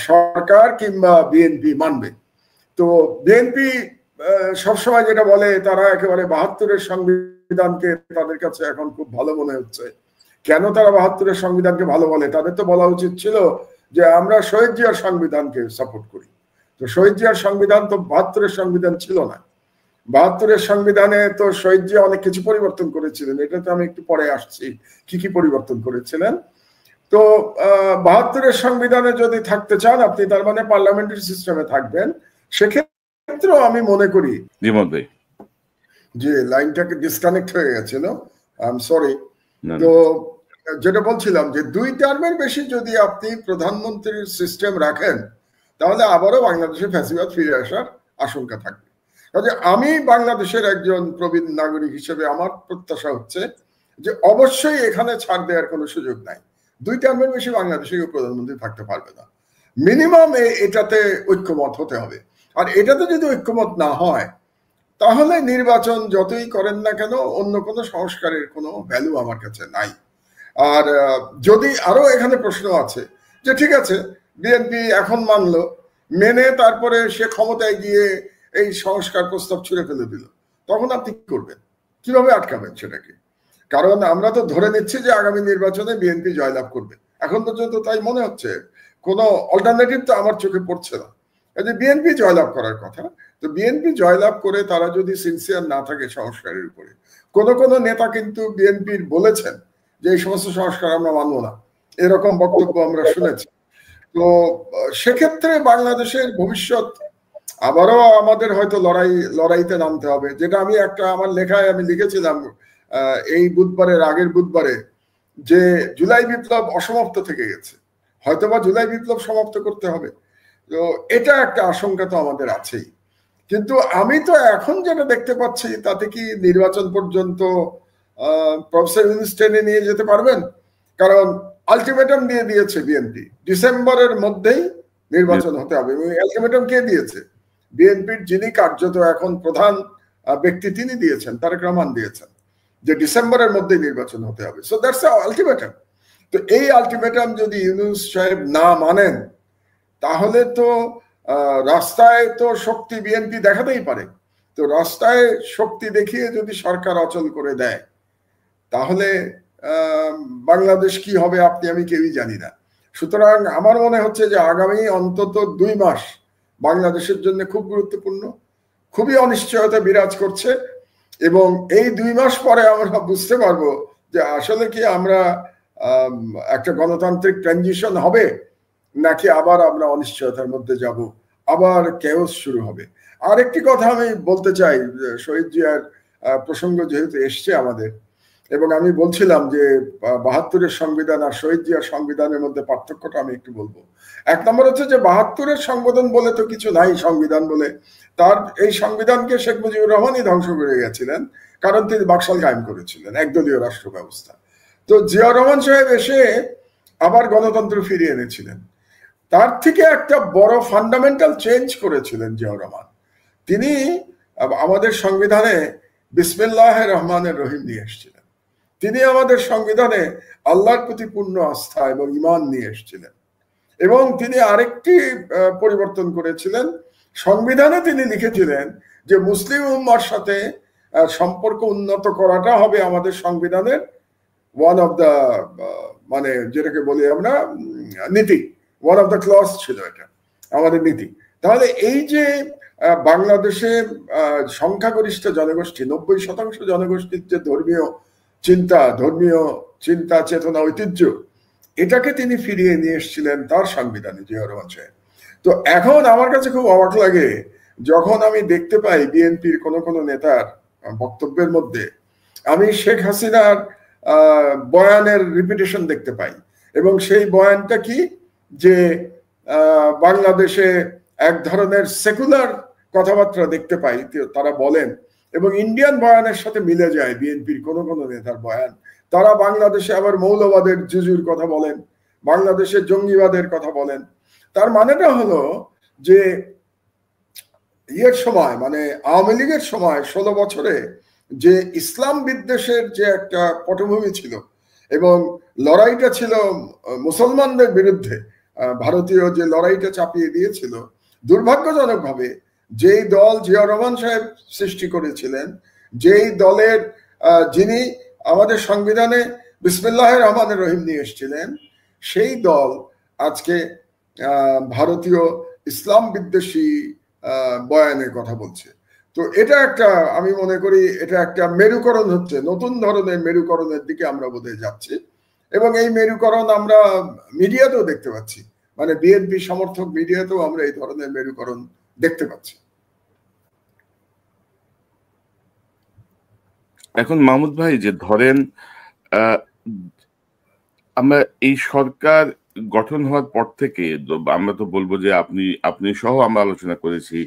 সরকার কিংবা বিএনপি মানবে। তো বিএনপি সবসময় যেটা বলে, তারা একেবারে 72-এর সংবিধানকে তাদের কাছে এখন খুব ভালো মনে হচ্ছে। কেন তারা 72-এর সংবিধানকে ভালো বলে? তাদের তো বলা উচিত ছিল যে আমরা শহীদ জিয়ার সংবিধানকে সাপোর্ট করি। তো শহীদ জিয়ার সংবিধান তো 72-এর সংবিধান ছিল না। 72-এর সংবিধানে তো শহীদ জিয়া অনেক কিছু পরিবর্তন করেছিলেন, এটা তো আমি একটু পরে আসছি কি কি পরিবর্তন করেছিলেন। তো 72-এর সংবিধানে যদি থাকতে চান আপনি, তার মানে পার্লামেন্টারি সিস্টেমে থাকবেন। সেক্ষেত্রে আমি মনে করি যে লাইনটাকে ডিসকানেক্ট হয়ে গেছিল, আই এম সরি। তো যেটা বলছিলাম যে 2 টার্মের বেশি যদি আপনি প্রধানমন্ত্রীর সিস্টেম রাখেন, তাহলে আবারও বাংলাদেশে ফ্যাসিবাদ ফিরে আসার আশঙ্কা থাকবে। কাজে আমি বাংলাদেশের একজন প্রবীণ নাগরিক হিসেবে আমার প্রত্যাশা হচ্ছে যে অবশ্যই এখানে ছাড় দেওয়ার কোনো সুযোগ নাই। 2 টার্মের বেশি বাংলাদেশে প্রধানমন্ত্রী থাকতে পারবে না। মিনিমাম এটাতে ঐক্যমত হতে হবে। আর এটাতে যদি ঐক্যমত না হয়, তাহলে নির্বাচন যতই করেন না কেন অন্য কোনো সংস্কারের কোনো ভ্যালু আমার কাছে নাই। আর যদি আরো এখানে প্রশ্ন আছে যে ঠিক আছে, বিএনপি এখন মানলো, মেনে তারপরে সে ক্ষমতায় গিয়ে এই সংস্কার প্রস্তাব ছুঁড়ে ফেলে দিল, তখন আপনি কি করবেন? কিভাবে আটকাবেন সেটাকে? কারণ আমরা তো ধরে নিচ্ছি যে আগামী নির্বাচনে বিএনপি জয়লাভ করবে, এখন পর্যন্ত তাই মনে হচ্ছে, কোনো অল্টারনেটিভ তো আমার চোখে পড়ছে না। যে বিএনপি জয়লাভ করার কথা, তো বিএনপি জয়লাভ করে তারা যদি সিনসিয়ার না থাকে সংস্কারের উপরে, কোন নেতা কিন্তু বিএনপির বলেছেন যে এই সমস্ত সংস্কার আমরা মানব না, এরকম বক্তব্য আমরা শুনেছি। তো সেক্ষেত্রে বাংলাদেশের ভবিষ্যৎ আবারও আমাদের হয়তো লড়াইতে নামতে হবে, যেটা আমি আমার লেখায় আমি লিখেছিলাম এই বুধবারের আগের বুধবারে, যে জুলাই বিপ্লব অসমাপ্ত থেকে গেছে, হয়তোবা জুলাই বিপ্লব সমাপ্ত করতে হবে। তো এটা একটা আশঙ্কা তো আমাদের আছেই। কিন্তু আমি তো এখন যেটা দেখতে পাচ্ছি, তাতে কি নির্বাচন পর্যন্ত প্রফেসর ইউনূস টেনে নিয়ে যেতে পারবেন? কারণ আলটিমেটাম দিয়ে দিয়েছে বিএনপি, ডিসেম্বরের মধ্যেই নির্বাচন হতে হবে। এবং আলটিমেটাম কে দিয়েছে? বিএনপির যিনি কার্যত এখন প্রধান ব্যক্তি, তিনি দিয়েছেন, তারেক রহমান দিয়েছেন, যে ডিসেম্বরের মধ্যে নির্বাচন হতে হবে। So that's ultimatum. তো এই আলটিমেটাম যদি ইউনূস সাহেব না মানেন, তাহলে তো রাস্তায় তো শক্তি বিএনপি দেখাতেই পারে। তো রাস্তায় শক্তি দেখিয়ে যদি সরকার অচল করে দেয়, তাহলে বাংলাদেশ কি হবে আপনি আমি কেউই জানি না। সুতরাং আমার মনে হচ্ছে যে আগামী অন্তত 2 মাস বাংলাদেশের জন্য খুব গুরুত্বপূর্ণ, খুবই অনিশ্চয়তা বিরাজ করছে, এবং এই 2 মাস পরে আমরা বুঝতে পারবো যে আসলে কি আমরা একটা গণতান্ত্রিক ট্রানজিশন হবে, নাকি আবার আমরা অনিশ্চয়তার মধ্যে যাব, আবার কেওস শুরু হবে। আর একটি কথা আমি বলতে চাই, শহীদ জিয়ার প্রসঙ্গ যেহেতু এসছে আমাদের, এবং আমি বলছিলাম যে 72-এর সংবিধান আর শহীদ জিয়ার সংবিধানের মধ্যে পার্থক্যটা আমি একটু বলবো। 1 নম্বর হচ্ছে যে 72-এর সংবিধান বলে তো কিছু নাই, সংবিধান বলে তার এই সংবিধানকে শেখ মুজিবুর রহমানই ধ্বংস করে গেছিলেন, কারণ তিনি বাকশাল কায়েম করেছিলেন, একদলীয় রাষ্ট্র ব্যবস্থা। তো জিয়া রহমান সাহেব এসে আবার গণতন্ত্র ফিরিয়ে এনেছিলেন। তার থেকে একটা বড় ফান্ডামেন্টাল চেঞ্জ করেছিলেন জিয়াউর রহমান। তিনি আমাদের সংবিধানে বিসমিল্লাহির রহমানির রহিম নিয়ে এসেছিলেন। তিনি আমাদের সংবিধানে আল্লাহর প্রতি পূর্ণ আস্থা এবং ঈমান নিয়ে এসেছিলেন। এবং তিনি আরেকটি পরিবর্তন করেছিলেন, সংবিধানে তিনি লিখেছিলেন যে মুসলিম উম্মার সাথে সম্পর্ক উন্নত করাটা হবে আমাদের সংবিধানের ওয়ান অফ দ্য মানে যেটাকে বলি আমরা নীতি, ওয়ান অফ দ্য ক্লজ ছিল এটা আমাদের নীতি। তাহলে এই যে বাংলাদেশে সংখ্যাগরিষ্ঠ জনগোষ্ঠী 90% জনগোষ্ঠীর যে ধর্মীয় চিন্তা চেতনা ঐতিহ্য, এটাকে তিনি ফিরিয়ে নিয়ে এসেছিলেন তার সংবিধানে জিয়াউর রহমান সাহেব। তো এখন আমার কাছে খুব অবাক লাগে যখন আমি দেখতে পাই বিএনপির কোনো নেতার বক্তব্যের মধ্যে আমি শেখ হাসিনার বয়ানের রিপিটেশন দেখতে পাই, এবং সেই বয়ানটা কি যে বাংলাদেশে এক ধরনের সেকুলার কথাবার্তা দেখতে পাই তারা বলেন, এবং ইন্ডিয়ান বয়ানের সাথে মিলে যায় বিএনপির কোনো নেতার বয়ান। তারা বাংলাদেশে আবার মৌলবাদের জুজুর কথা বলেন, বাংলাদেশে জঙ্গিবাদের কথা বলেন। তার মানেটা হলো যে ইয়ের সময় মানে আওয়ামী লীগের সময় 16 বছরে যে ইসলাম বিদ্বেষের যে একটা পটভূমি ছিল এবং লড়াইটা ছিল মুসলমানদের বিরুদ্ধে, ভারতীয় যে লড়াইটা চাপিয়ে দিয়েছিল, দুর্ভাগ্যজনকভাবে যেই দল জিয়াউর রহমান সাহেব সৃষ্টি করেছিলেন, যেই দলের যিনি আমাদের সংবিধানে বিসমিল্লাহির রহমানির রহিম নিয়ে এসেছিলেন, সেই দল আজকে ভারতীয় ইসলাম বিদ্বেষী বয়ানের কথা বলছে। তো এটা একটা, আমি মনে করি এটা একটা মেরুকরণ হচ্ছে, নতুন ধরনের মেরুকরণের দিকে আমরা বোধহয় যাচ্ছি, এবং এই মেরুকরণ আমরা মিডিয়াতেও দেখতে পাচ্ছি, মানে বিএনপি সমর্থক মিডিয়াতেও আমরা এই ধরনের মেরুকরণ দেখতে পাচ্ছি।
এখন মাহমুদ ভাই, যে ধরেন আমরা এই সরকার গঠন হওয়ার পর থেকে আমরা তো বলবো যে আপনি সহ আমরা আলোচনা করেছি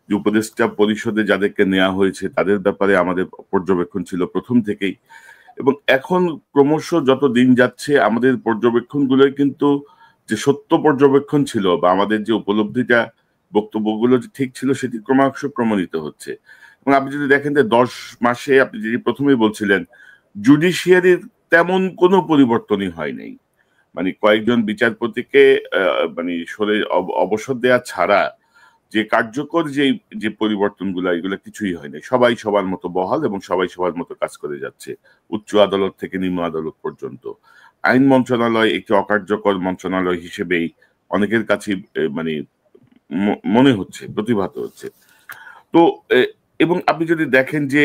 যে উপদেষ্টা পরিষদে যাদেরকে নেওয়া হয়েছে তাদের ব্যাপারে আমাদের পর্যবেক্ষণ ছিল প্রথম থেকেই, এবং এখন ক্রমশ যত দিন যাচ্ছে আমাদের পর্যবেক্ষণগুলোই কিন্তু যে সত্য পর্যবেক্ষণ ছিল বা আমাদের যে উপলব্ধিটা বক্তব্যগুলো যে ঠিক ছিল সেটি ক্রমশ প্রমাণিত হচ্ছে। এবং আপনি যদি দেখেন যে 10 মাসে আপনি যদি প্রথমেই বলছিলেন জুডিশিয়ারির তেমন কোনো পরিবর্তনই হয় নাই, মানে কয়েকজন বিচারপতিকে মানে অবসর দেওয়া ছাড়া যে কার্যকর যে পরিবর্তনগুলো এগুলো কিছুই হয় নাই। সবাই সবার মতো বহাল এবং সবাই সবার মতো কাজ করে যাচ্ছে, উচ্চ আদালত থেকে নিম্ন আদালত পর্যন্ত। আইন মন্ত্রণালয় একটি অকার্যকর মন্ত্রণালয় হিসেবেই অনেকের কাছে মানে মনে হচ্ছে, প্রতিভাত হচ্ছে। তো এবং আপনি যদি দেখেন যে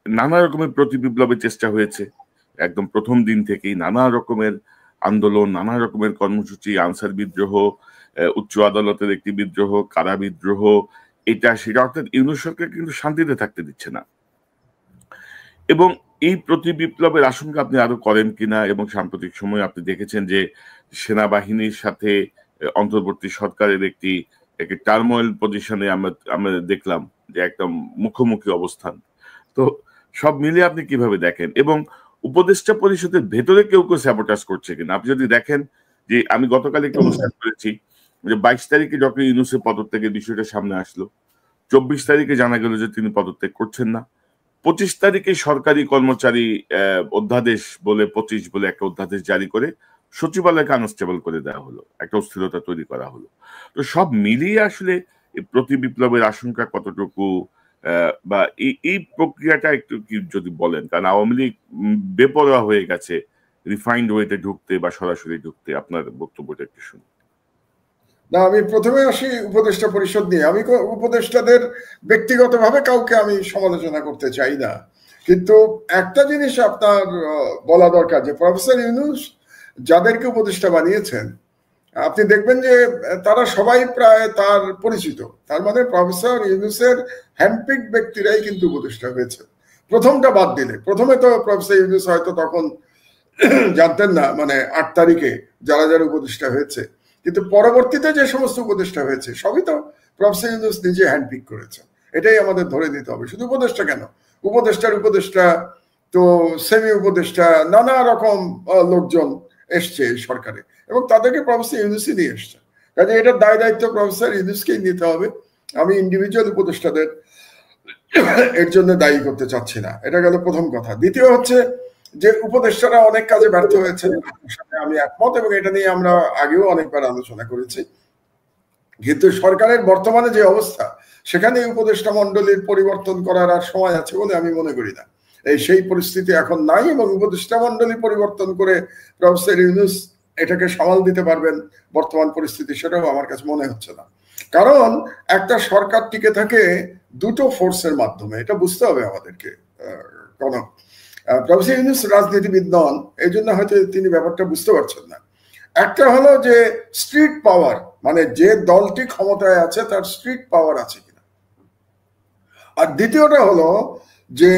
নানা রকমের প্রতিবিপ্লবের চেষ্টা হয়েছে একদম প্রথম দিন থেকেই, নানা রকমের আন্দোলন, নানা রকমের কর্মসূচি, আনসার বিদ্রোহ, উচ্চ আদালতের একটি বিদ্রোহ, কারা বিদ্রোহ, এটা সেটা, অর্থাৎ ইউনূস সরকার কিন্তু শান্তিতে থাকতে দিচ্ছে না। এবং এই প্রতি বিপ্লবের আশঙ্কা আপনি আরো করেন কিনা, এবং সাম্প্রতিক সময়ে আপনি দেখেছেন যে সেনাবাহিনীর সাথে অন্তর্বর্তী সরকারের একটি টার্মোয়েল পজিশনে আমরা দেখলাম যে একদম মুখোমুখি অবস্থান। তো সব মিলিয়ে আপনি কিভাবে দেখেন, এবং উপদেষ্টা পরিষদের ভেতরে কেউ স্যাবোটাজ করছে কিনা? আপনি যদি দেখেন যে আমি গতকাল একটি অনুষ্ঠান করেছি যে 22 তারিখে ডক্টর ইউনূসের পদত্যাগের বিষয়টা সামনে আসলো, 24 তারিখে জানা গেল যে তিনি পদত্যাগ করছেন না, 25 তারিখে সরকারি কর্মচারী অধ্যাদেশ বলে 25 বলে একটা অধ্যাদেশ জারি করে সচিবালয়কে আনস্টেবল করে দেওয়া হলো, একটা অস্থিরতা তৈরি করা হলো। তো সব মিলিয়ে আসলে প্রতি বিপ্লবের আশঙ্কা কতটুকু, বা এই প্রক্রিয়াটা একটু কি যদি বলেন, কারণ আওয়ামী লীগ বেপরোয়া হয়ে গেছে রিফাইন্ড ওয়েতে ঢুকতে বা সরাসরি ঢুকতে। আপনার বক্তব্যটা একটু শুনুন।
না, আমি প্রথমে আসি উপদেষ্টা পরিষদ নিয়ে। আমি উপদেষ্টাদের ব্যক্তিগতভাবে কাউকে আমি সমালোচনা করতে চাই না, কিন্তু একটা জিনিস আপনার বলা দরকার যে প্রফেসর ইউনূস যাদেরকে উপদেষ্টা বানিয়েছেন আপনি দেখবেন যে তারা সবাই প্রায় তার পরিচিত। তার মানে প্রফেসর ইউনূসের হ্যান্ডপিক ব্যক্তিরাই কিন্তু উপদেষ্টা হয়েছে, প্রথমটা বাদ দিলে। প্রথমে তো প্রফেসর ইউনূস হয়তো তখন জানতেন না, মানে 8 তারিখে যারা যারা উপদেষ্টা হয়েছে, কিন্তু পরবর্তীতে যে সমস্ত উপদেষ্টা হয়েছে সবই তো প্রফেসর ইউনূস নিজে হ্যান্ডপিক করেছেন। এটাই আমাদের ধরে নিতে হবে। শুধু উপদেষ্টা কেন, উপদেষ্টা তো সেমি উপদেষ্টা, নানা রকম লোকজন এসছে এই সরকারে, এবং তাদেরকে প্রফেসর ইউনূসই নিয়ে এসছে। কাজে এটার দায় দায়িত্ব প্রফেসর ইউনূসকেই নিতে হবে। আমি ইন্ডিভিজুয়াল উপদেষ্টাদের এর জন্য দায়ী করতে চাচ্ছি না। এটা গেল প্রথম কথা। দ্বিতীয় হচ্ছে যে উপদেষ্টারা অনেক কাজে ব্যর্থ হয়েছে, আমি একমত, এবং এটা নিয়ে আমরা আগেও অনেকবার আলোচনা করেছি। কিন্তু সরকারের বর্তমানে যে অবস্থা, সেখানে উপদেষ্টা মণ্ডলীর পরিবর্তন করার আর সময় আছে বলে আমি মনে করি না। সেই পরিস্থিতি এখন নাই, এবং উপদেষ্টা মণ্ডলী পরিবর্তন করে প্রফেসর ইউনূস এটাকে সামাল দিতে পারবেন বর্তমান পরিস্থিতি, সেটাও আমার কাছে মনে হচ্ছে না। কারণ একটা সরকার টিকে থাকে দুটো ফোর্সের মাধ্যমে, এটা বুঝতে হবে আমাদেরকে। প্রফেসর ইউনূস রাজনীতিবিদ নন, এই জন্য হয়তো তিনি ব্যাপারটা বুঝতে পারছেন না। একটা হলো যে স্ট্রিট পাওয়ার, মানে যে দলটি ক্ষমতায় আছে তার স্ট্রিট পাওয়ার আছে কিনা, আর দ্বিতীয়টা হলো যে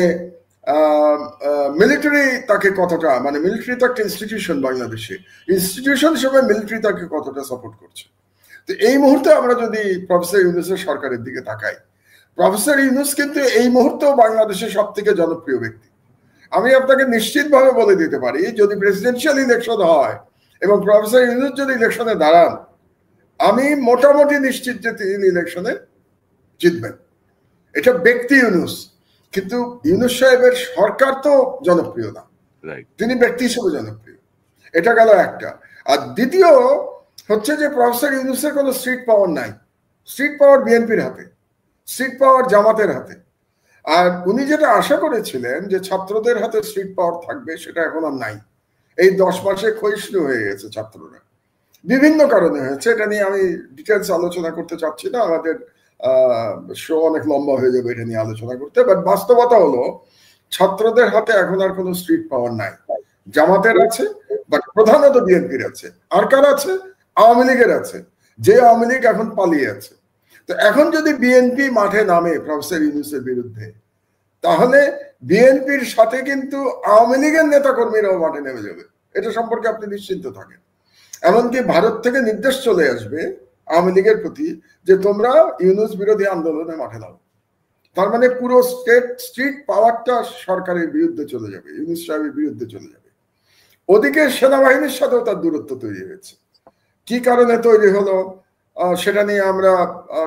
মিলিটারি তাকে কতটা, মানে মিলিটারি তো একটা ইনস্টিটিউশন, বাংলাদেশে ইনস্টিটিউশন হিসেবে মিলিটারি তাকে কতটা সাপোর্ট করছে। তো এই মুহূর্তে আমরা যদি প্রফেসর ইউনূসের সরকারের দিকে তাকাই, প্রফেসর ইউনূস কিন্তু এই মুহূর্তেও বাংলাদেশের সব থেকে জনপ্রিয় ব্যক্তি। আমি আপনাকে নিশ্চিতভাবে বলে দিতে পারি, যদি প্রেসিডেন্সিয়াল ইলেকশন হয় এবং প্রফেসর ইউনূস যদি ইলেকশনে দাঁড়ান, আমি মোটামুটি নিশ্চিত যে তিনি ইলেকশনে জিতবেন। এটা ব্যক্তি ইউনূস, কিন্তু ইউনূস সাহেবের সরকার তো জনপ্রিয় না, তিনি ব্যক্তি হিসেবে জনপ্রিয়। এটা গেল একটা। আর দ্বিতীয় হচ্ছে যে প্রফেসর ইউনূসের কোনো স্ট্রিট পাওয়ার নাই। স্ট্রিট পাওয়ার বিএনপির হাতে, স্ট্রিট পাওয়ার জামাতের হাতে। আর উনি যেটা আশা করেছিলেন যে ছাত্রদের হাতে স্ট্রিট পাওয়ার থাকবে, সেটা এখন আর নাই। এই 10 মাসে ক্ষয়িষ্ণু হয়ে গেছে ছাত্ররা, বিভিন্ন কারণে হয়েছে। এটা নিয়ে আমি ডিটেলস আলোচনা করতে চাচ্ছি না, আমাদের শো অনেক লম্বা হয়ে যাবে এটা নিয়ে আলোচনা করতে। বাট বাস্তবতা হলো ছাত্রদের হাতে এখন আর কোনো স্ট্রিট পাওয়ার নাই। জামাতের আছে, বাট প্রধানত বিএনপির আছে। আর কার আছে? আওয়ামী লীগের আছে, যে আওয়ামী লীগ এখন পালিয়ে আছে। তো এখন যদি বিএনপি মাঠে নামে প্রফেসর ইউনূসের বিরুদ্ধে, তাহলে বিএনপির সাথে কিন্তু আওয়ামী লীগের নেতাকর্মীরাও মাঠে নেমে যাবে, এটা সম্পর্কে আপনি নিশ্চিন্ত থাকেন। এমনকি ভারত থেকে নির্দেশ চলে আসবে আওয়ামী লীগের প্রতি যে তোমরা ইউনূস বিরোধী আন্দোলনে মাঠে নাও। তার মানে পুরো স্ট্রিট পাওয়ারটা সরকারের বিরুদ্ধে চলে যাবে, ইউনূস সাহেবের বিরুদ্ধে চলে যাবে। ওদিকে সেনাবাহিনীর সাথেও তার দূরত্ব তৈরি হয়েছে। কি কারণে তৈরি হলো সেটা নিয়ে আমরা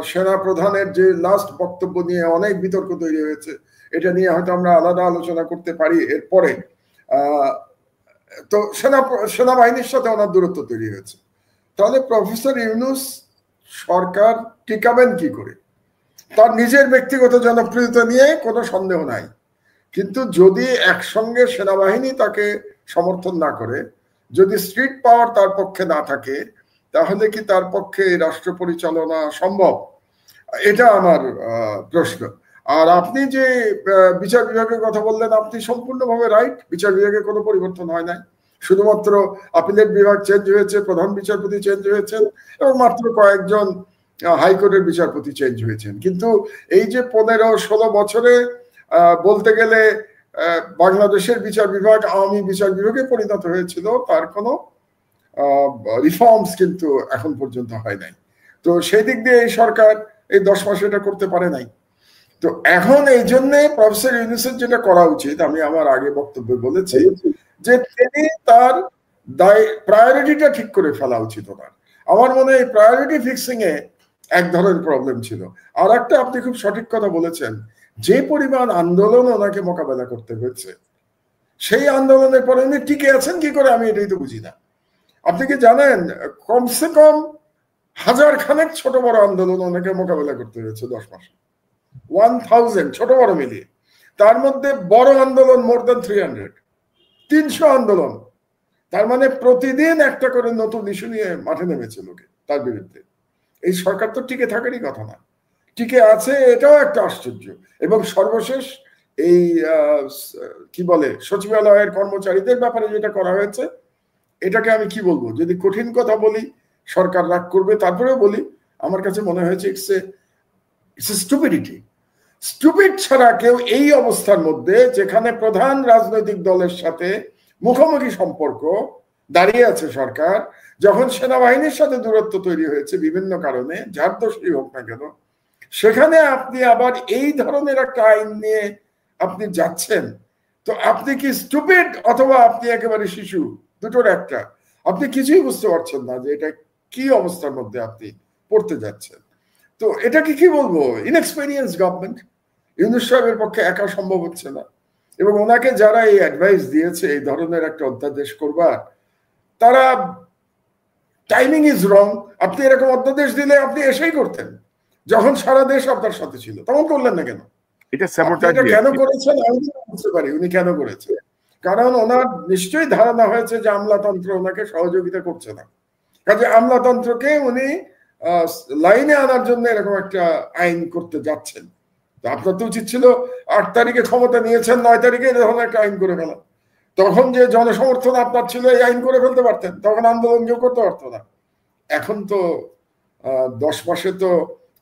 সেনা প্রধানের যে লাস্ট বক্তব্য নিয়ে অনেক বিতর্ক তৈরি হয়েছে, এটা নিয়ে হয়তো আমরা আলাদা আলোচনা করতে পারি এরপরে। তো সেনাবাহিনীর সাথে ওনার দূরত্ব তৈরি হয়েছে। তাহলে প্রফেসর ইউনূস সরকার টিকাবেন কি করে? তার নিজের ব্যক্তিগত জনপ্রিয়তা নিয়ে কোনো সন্দেহ নাই, কিন্তু যদি একসঙ্গে সেনাবাহিনী তাকে সমর্থন না করে, যদি স্ট্রিট পাওয়ার তার পক্ষে না থাকে, তাহলে কি তার পক্ষে রাষ্ট্র পরিচালনা সম্ভব? এটা আমার প্রশ্ন। আর আপনি যে বিচার বিভাগের কথা বললেন, আপনি সম্পূর্ণভাবে রাইট। বিচার বিভাগে কোনো পরিবর্তন হয় নাই, শুধুমাত্র আপিলের বিভাগ চেঞ্জ হয়েছে, প্রধান বিচারপতি চেঞ্জ হয়েছেন এবং মাত্র কয়েকজন হাইকোর্টের বিচারপতি চেঞ্জ হয়েছেন। কিন্তু এই যে 15-16 বছরে বলতে গেলে বাংলাদেশের বিচার বিভাগ আওয়ামী বিচার বিভাগে পরিণত হয়েছিল, তার কোনো রিফর্মস কিন্তু এখন পর্যন্ত হয় নাই। তো সেই দিক দিয়ে এই সরকার এই 10 মাসে এটা করতে পারে নাই। তো এখন এই জন্য প্রফেসর ইউনূসের যেটা করা উচিত, আমি আমার আগে বক্তব্যে বলেছি যে তিনি তার প্রায়োরিটিটা ঠিক করে ফেলা উচিত ওনার। আমার মনে হয় প্রায়োরিটি ফিক্সিং এ এক ধরনের প্রবলেম ছিল। আর একটা আপনি খুব সঠিক কথা বলেছেন, যে পরিমাণ আন্দোলন ওনাকে মোকাবেলা করতে হয়েছে, সেই আন্দোলনের পরে উনি টিকে আছেন কি করে, আমি এটাই তো বুঝি না। আপনি কি জানেন কমসে কম 1000 খানেক ছোট বড় আন্দোলন ওনাকে মোকাবেলা করতে হয়েছে 10 মাসে, 1000 ছোট বড় মিলিয়ে। তার মধ্যে বড় আন্দোলন মোর দ্যান 300 আন্দোলন। তার মানে প্রতিদিন একটা করে নতুন ইস্যু নিয়ে মাঠে নেমেছে লোকে তার বিরুদ্ধে। এই সরকার তো টিকে থাকারই কথা না, টিকে আছে এটাও একটা আশ্চর্য। এবং সর্বশেষ এই কি বলে সচিবালয়ের কর্মচারীদের ব্যাপারে যেটা করা হয়েছে, এটাকে আমি কি বলবো, যদি কঠিন কথা বলি সরকার রাগ করবে, তারপরেও বলি আমার কাছে মনে হয়েছে ইটস স্টুপিডিটি। স্টুপিড ছাড়া কেউ এই অবস্থার মধ্যে, যেখানে প্রধান রাজনৈতিক দলের সাথে মুখোমুখি সম্পর্ক দাঁড়িয়ে আছে সরকার, যখন সেনাবাহিনীর সাথে দূরত্ব তৈরি হয়েছে বিভিন্ন কারণে, যার দোষই হোক না কেন, সেখানে আপনি আবার এই ধরনের একটা আইন নিয়ে আপনি যাচ্ছেন। তো আপনি কি স্টুপিড অথবা আপনি একেবারে শিশু, দুটোর একটা। আপনি কিছুই বুঝতে পারছেন না যে এটা কি অবস্থার মধ্যে আপনি পড়তে যাচ্ছেন। তো এটাকে কি বলবো, ইনএক্সপেরিয়েন্স গভর্নমেন্ট। ইউনূস সাহেবের পক্ষে একা সম্ভব হচ্ছে না, এবং ওনাকে যারা এই অ্যাডভাইস দিয়েছে এই ধরনের একটা অধ্যাদেশ করবার, তারা টাইমিং ইজ রং। আপনি এরকম অধ্যাদেশ দিলে আপনি এসেই করতেন, যখন সারা দেশ আপনার সাথে ছিল, তখন করলেন না কেন?
এটা
কেন করেছেন আমি বুঝতে পারি উনি কেন করেছেন। কারণ ওনার নিশ্চয়ই ধারণা হয়েছে যে আমলাতন্ত্র ওনাকে সহযোগিতা করছে না, কাজে আমলাতন্ত্রকে উনি লাইনে আনার জন্য এরকম একটা আইন করতে যাচ্ছেন। আপনার তো উচিত ছিল 8 তারিখে ক্ষমতা নিয়েছেন, 9 তারিখে এই ধরনের একটা আইন করে ফেলা। তখন যে জনসমর্থন আপনার ছিল এই আইন করে ফেলতে পারতেন, তখন আন্দোলন কেউ করতে পারতো না। এখন তো 10 মাসে তো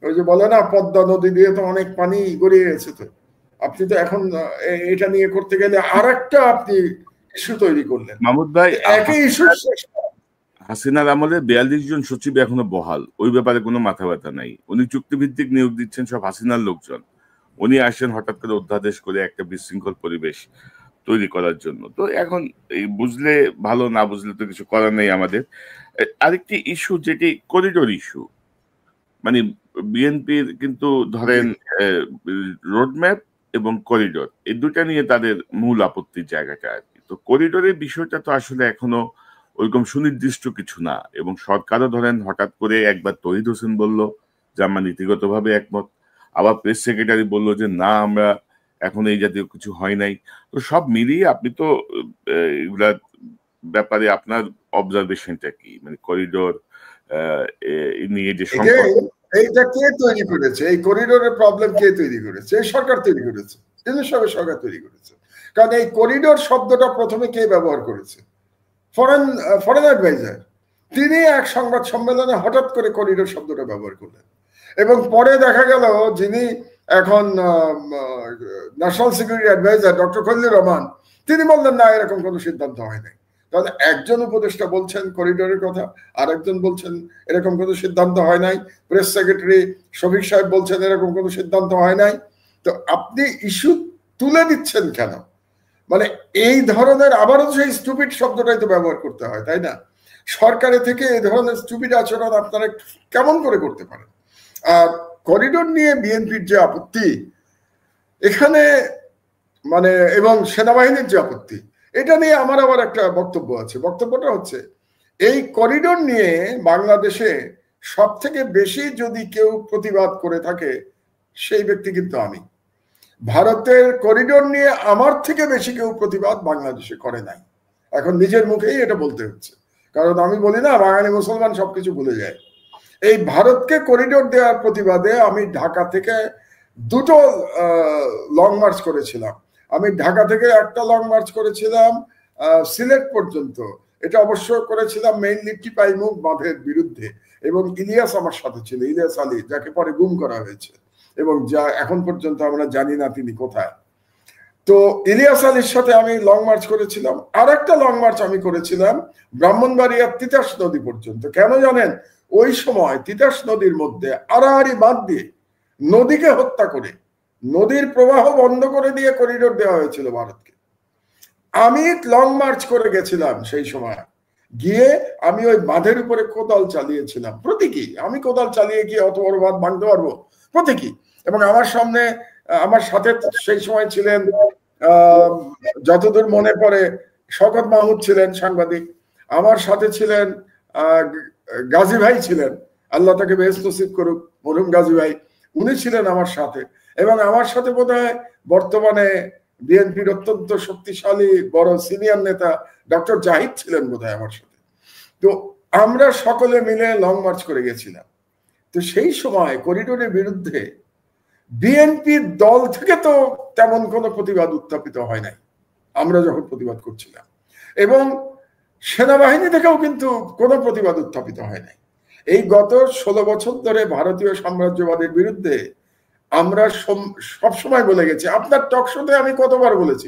ওই যে বলে না পদ্মা নদী দিয়ে তো অনেক পানি গড়িয়ে গেছে, তো আপনি তো এখন এটা নিয়ে করতে গেলে আর একটা আপনি ইস্যু তৈরি করলেন।
মাহমুদ ভাই,
একই ইস্যু
হাসিনার আমলে 42 জন সচিব এখনো বহাল, ওই ব্যাপারে কোনো মাথা ব্যথা নাই। উনি চুক্তিভিত্তিক নিয়োগ দিচ্ছেন সব হাসিনার লোকজন। উনি আসেন হঠাৎ করে অধ্যাদেশ করে একটা বিশৃঙ্খল পরিবেশ তৈরি করার জন্য। তো এখন এই বুঝলে ভালো, না বুঝলে তো কিছু করার নেই আমাদের। আরেকটি ইস্যু যেটি করিডোর ইস্যু, মানে বিএনপির কিন্তু ধরেন রোডম্যাপ এবং করিডোর এই দুটা নিয়ে তাদের মূল আপত্তির জায়গাটা আর কি। তো করিডোরের বিষয়টা তো আসলে এখনো ওইরকম সুনির্দিষ্ট কিছু না, এবং সরকারও ধরেন হঠাৎ করে একবার তহিদ হোসেন বলল যে আমরা নীতিগতভাবে একমত, আবার প্রেস সেক্রেটারি বলল যে না আমরা এখন এই জাতীয় কিছু হয় নাই। তো সব মিলিয়ে আপনি তো এগুলা ব্যাপারে আপনার অবজারভেশনটা কি, মানে করিডোর নিয়ে যে
এইটা কে তৈরি করেছে? এই করিডোরের প্রবলেম কে তৈরি করেছে? এই সরকার তৈরি করেছে, সরকার তৈরি করেছে। কারণ এই করিডোর শব্দটা প্রথমে কে ব্যবহার করেছে? Foreign adviser. তিনি এক সংবাদ সম্মেলনে হঠাৎ করে করিডোর শব্দটা ব্যবহার করলেন, এবং পরে দেখা গেল যিনি এখন national security adviser doctor Khalilur Rahman, তিনি বললেন না এরকম কোনো সিদ্ধান্ত হয় নাই। তাহলে একজন উপদেষ্টা বলছেন করিডোরের কথা, আর একজন বলছেন এরকম কোনো সিদ্ধান্ত হয় নাই। প্রেস সেক্রেটারি শফিক সাহেব বলছেন এরকম কোনো সিদ্ধান্ত হয় নাই। তো আপনি ইস্যু তুলে দিচ্ছেন কেন? মানে এই ধরনের আবারও সেই স্টুপিড শব্দটাই তো ব্যবহার করতে হয়, তাই না? সরকারে থেকে এই ধরনের স্টুপিড আচরণ আপনারা কেমন করে করতে পারেন? আর করিডোর নিয়ে বিএনপির যে আপত্তি এখানে, মানে এবং সেনাবাহিনীর যে আপত্তি, এটা নিয়ে আমার আবার একটা বক্তব্য আছে। বক্তব্যটা হচ্ছে এই করিডোর নিয়ে বাংলাদেশে সব থেকে বেশি যদি কেউ প্রতিবাদ করে থাকে সেই ব্যক্তি কিন্তু আমি। ভারতের করিডোর নিয়ে আমার থেকে বেশি কেউ প্রতিবাদ বাংলাদেশে করে নাই। এখন নিজের মুখেই এটা বলতে হচ্ছে, কারণ আমি বলি না বাঙালি মুসলমান সবকিছু ভুলে যায়। এই ভারতকে করিডোর দেওয়ার প্রতিবাদে আমি ঢাকা থেকে 2টো লং মার্চ করেছিলাম। আমি ঢাকা থেকে একটা লং মার্চ করেছিলাম সিলেট পর্যন্ত। এটা অবশ্য করেছিলাম মেইনলি টিপাইমুখ বাঁধের বিরুদ্ধে, এবং ইলিয়াস আমার সাথে ছিল, ইলিয়াস আলী, যাকে পরে গুম করা হয়েছে এবং যা এখন পর্যন্ত আমরা জানি না তিনি কোথায়। তো ইলিয়াস আলীর সাথে আমি লং মার্চ করেছিলাম। আর একটা লং মার্চ আমি করেছিলাম ব্রাহ্মণবাড়িয়ার তিতাস নদী পর্যন্ত। কেন জানেন? ওই সময় তিতাস নদীর মধ্যে আড়াআড়ি বাঁধ দিয়ে নদীকে হত্যা করে নদীর প্রবাহ বন্ধ করে দিয়ে করিডোর দেওয়া হয়েছিল ভারতকে। আমি লং মার্চ করে গেছিলাম সেই সময়, গিয়ে আমি ওই বাঁধের উপরে কোদাল চালিয়েছিলাম। প্রতীকী, আমি কোদাল চালিয়ে গিয়ে অত বড় বাঁধ ভাঙতে পারবো, প্রতীকী। এবং আমার সামনে আমার সাথে সেই সময় ছিলেন যতদূর মনে পড়ে শওকত মাহমুদ ছিলেন সাংবাদিক, আমার সাথে ছিলেন গাজী ভাই ছিলেন, আল্লাহ তাকে বেহেশত নসিব করুক, মরহুম গাজী ভাই, উনি ছিলেন আমার সাথে। এবং আমার সাথে বোধহয় বর্তমানে বিএনপির অত্যন্ত শক্তিশালী বড় সিনিয়র নেতা ডক্টর জাহিদ ছিলেন বোধহয় আমার সাথে। তো আমরা সকলে মিলে লং মার্চ করে গেছিলাম। তো সেই সময় করিডোরের বিরুদ্ধে বিএনপির দল থেকে তো তেমন কোনো প্রতিবাদ উত্থাপিত হয় নাই আমরা যখন প্রতিবাদ করছিলাম, এবং সেনাবাহিনী থেকেও কিন্তু কোনো প্রতিবাদ উত্থাপিত হয় নাই। এই গত 16 বছর ধরে ভারতীয় সাম্রাজ্যবাদের বিরুদ্ধে আমরা সবসময় বলে গেছি। আপনার টকশোতে আমি কতবার বলেছি,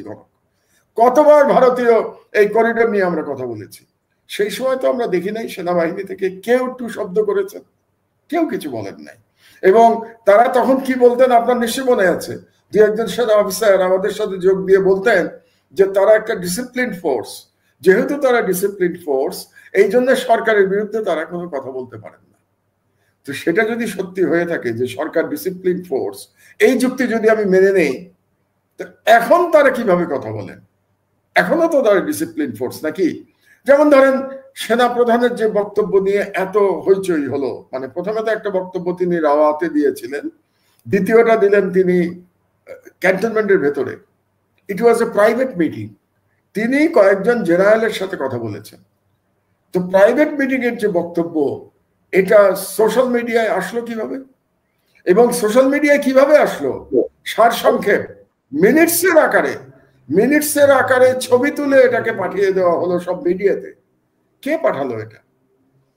কতবার ভারতীয় এই করিডোর নিয়ে আমরা কথা বলেছি। সেই সময় তো আমরা দেখি নাই সেনাবাহিনী থেকে কেউ টু শব্দ করেছেন, কেউ কিছু বলেন নাই। এবং তারা তখন কি বলতেন আপনার নিশ্চয় মনে আছে, 2-1 সেনা অফিসার আমাদের সাথে যোগ দিয়ে বলতেন যে তারা একটা ডিসিপ্লিন ফোর্স, যেহেতু তারা ডিসিপ্লিন ফোর্স এই জন্য সরকারের বিরুদ্ধে তারা কোনো কথা বলতে পারেন না। তো সেটা যদি সত্যি হয়ে থাকে যে সরকার ডিসিপ্লিন ফোর্স, এই যুক্তি যদি আমি মেনে নেই, তো এখন তারা কিভাবে কথা বলেন? এখনো তো তারা ডিসিপ্লিন ফোর্স নাকি? যেমন ধরেন সেনা প্রধানের যে বক্তব্য নিয়ে এত হইচই হলো, মানে প্রথমে তো একটা বক্তব্য তিনি রাওয়াতে দিয়েছিলেন, দ্বিতীয়টা দিলেন তিনি ক্যান্টনমেন্টের ভেতরে। ইট ওয়াজ এ প্রাইভেট মিটিং, তিনি কয়েকজন জেনারেলের সাথে কথা বলেছেন। তো প্রাইভেট মিটিং এর যে বক্তব্য, এটা সোশ্যাল মিডিয়ায় আসলো কিভাবে, এবং সোশ্যাল মিডিয়ায় কিভাবে আসলো? সারসংক্ষেপ মিনিটসের আকারে ছবি তুলে এটাকে পাঠিয়ে দেওয়া হলো সব মিডিয়াতে। কে পাঠালো এটা?